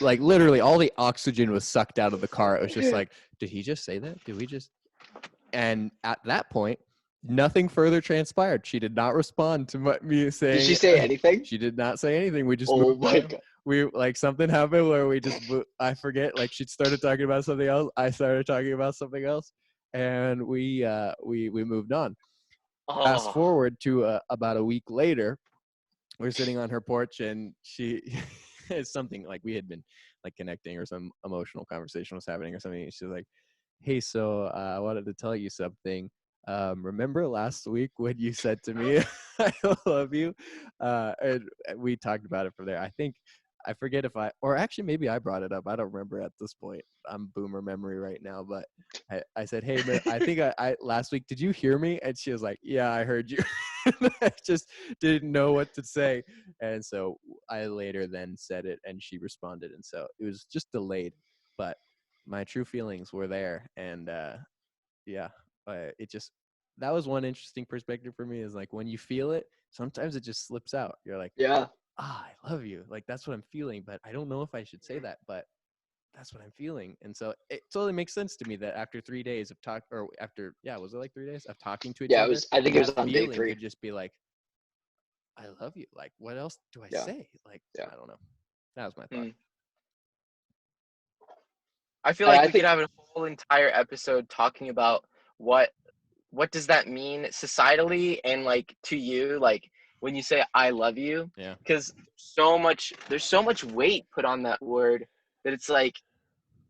like literally all the oxygen was sucked out of the car. It was just like, did he just say that? Did we just? And at that point, nothing further transpired. She did not respond to me saying. Did she say anything? She did not say anything. We just oh my God. We like something happened where we just I forget, like she started talking about something else, I started talking about something else, and we moved on. Fast forward to about a week later, we're sitting on her porch, and she it's something like we had been like connecting, or some emotional conversation was happening or something. She's like, hey, so I wanted to tell you something. Remember last week when you said to me, I love you? And we talked about it from there. I forget if or actually maybe I brought it up. I don't remember at this point. I'm boomer memory right now, but I said, hey, man, I think I last week, did you hear me? And she was like, yeah, I heard you. I just didn't know what to say. And so I later then said it, and she responded. And so it was just delayed, but my true feelings were there. And yeah, that was one interesting perspective for me, is like when you feel it, sometimes it just slips out. You're like, yeah, I love you. Like, that's what I'm feeling, but I don't know if I should say that, but that's what I'm feeling. And so it totally makes sense to me that after 3 days of was it like 3 days of talking to each other? I think it was on day 3. Could just be like, I love you. Like, what else do I say? Like, I don't know. That was my thought. I feel like we could have a whole entire episode talking about what does that mean societally, and like to you, like when you say I love you. Yeah. Because there's so much weight put on that word that it's like,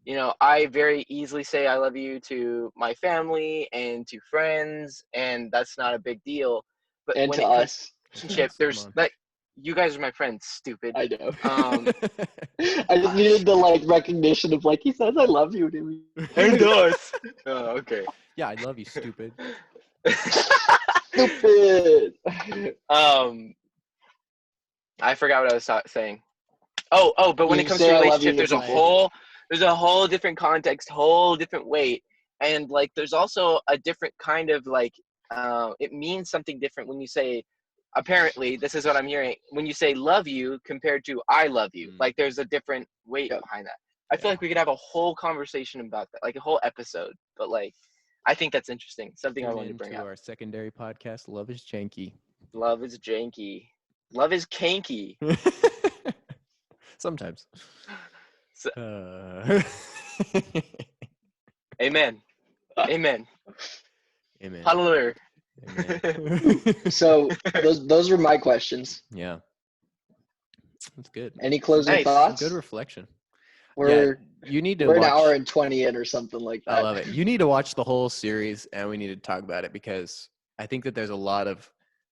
you know, I very easily say I love you to my family and to friends, and that's not a big deal. But and when to it comes us, to relationship, there's like, you guys are my friends, stupid. I know. I just needed the like recognition of like, he says I love you to me. And us. Oh, okay. Yeah, I love you, stupid. Stupid. I forgot what I was saying. But when it comes to relationship, there's a whole different context, whole different weight, and like there's also a different kind of like it means something different when you say. Apparently, this is what I'm hearing when you say "love you" compared to "I love you." Like there's a different weight behind that. I feel like we could have a whole conversation about that, like a whole episode. But like, I think that's interesting. Something I wanted to bring up. Our secondary podcast, Love is Janky. Love is janky. Love is kanky. Sometimes. Amen. Amen. Amen. Hallelujah. So those were my questions. Yeah. That's good. Any closing thoughts? Good reflection. We're an hour and 20 in or something like that. I love it. You need to watch the whole series, and we need to talk about it, because I think that there's a lot of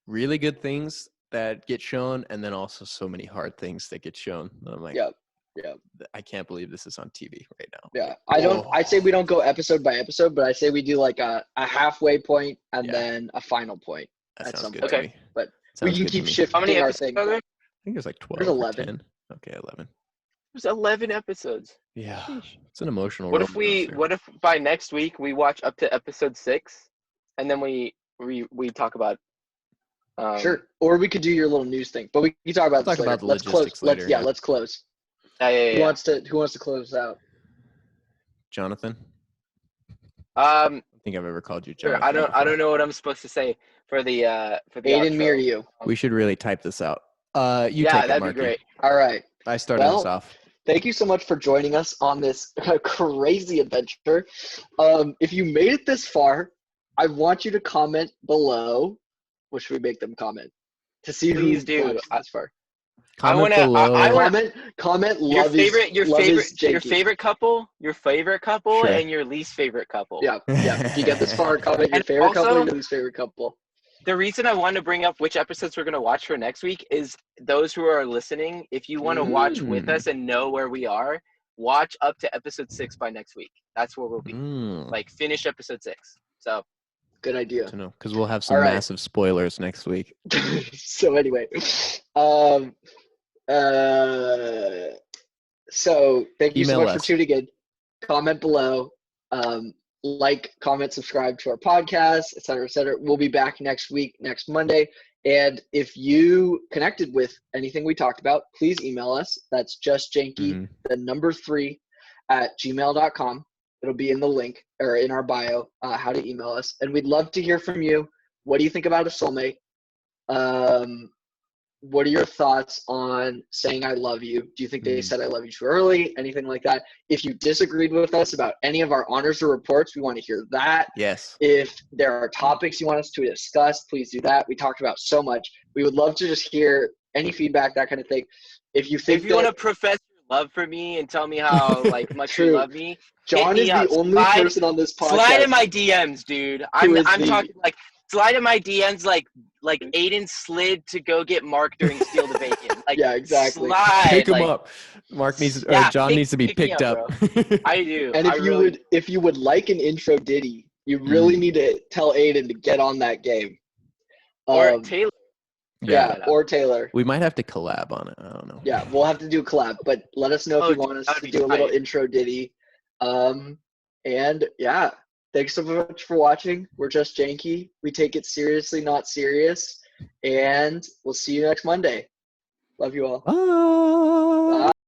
really good things that get shown, and then also so many hard things that get shown. I'm like, yeah. I can't believe this is on TV right now. Yeah. I say we don't go episode by episode, but I say we do like a halfway point and then a final point. That sounds good. Okay. But we can keep shifting. How many our episodes thing. are there? I think there's like 12. There's 11. 10. Okay, 11. There's 11 episodes. Yeah. It's an emotional. What if by next week we watch up to episode 6, and then we talk about. Sure. Or we could do your little news thing, but we can talk about this later. Let's close. Later, let's close. Yeah. Who wants to close out? Jonathan. I don't think I've ever called you Jonathan. Sure. I don't know what I'm supposed to say for the Aiden, me or you. We should really type this out. Take it, that'd Marky. be great. All right. I started us off. Thank you so much for joining us on this crazy adventure. If you made it this far, I want you to comment below. What should we make them comment? To see who's watched this far. Comment below. Comment. Your favorite couple, and your least favorite couple. Yeah. If you get this far, comment your favorite couple and your least favorite couple. The reason I wanted to bring up which episodes we're going to watch for next week is those who are listening, if you want to watch with us and know where we are, watch up to episode 6 by next week. That's where we'll be. Like, finish episode 6. So. Good idea. To know, because we'll have some massive spoilers next week. So anyway, So thank you so Email much for us. tuning in. Comment below. Like, comment, subscribe to our podcast, et cetera, et cetera. We'll be back next week, next Monday. And if you connected with anything we talked about, please email us. That's justjanky, the number 3 at gmail.com. It'll be in the link or in our bio, how to email us. And we'd love to hear from you. What do you think about a soulmate? What are your thoughts on saying I love you? Do you think they said I love you too early? Anything like that? If you disagreed with us about any of our honors or reports, we want to hear that. Yes. If there are topics you want us to discuss, please do that. We talked about so much. We would love to just hear any feedback, that kind of thing. If you want to profess your love for me and tell me how like much you love me, John is the only person on this podcast. Slide in my DMs, dude. I'm talking like slide in my DMs like Aiden slid to go get Mark during Steal the Bacon. Like, yeah, exactly. Slide, pick him up. Mark needs John needs to be picked up. I do. And if you would like an intro ditty, you really need to tell Aiden to get on that game. Or Taylor. Yeah, or Taylor. We might have to collab on it. I don't know. Yeah, we'll have to do a collab, but let us know if you want us to do a little intro ditty. And yeah, thanks so much for watching. We're Just Janky. We take it seriously, not serious. And we'll see you next Monday. Love you all. Bye. Bye.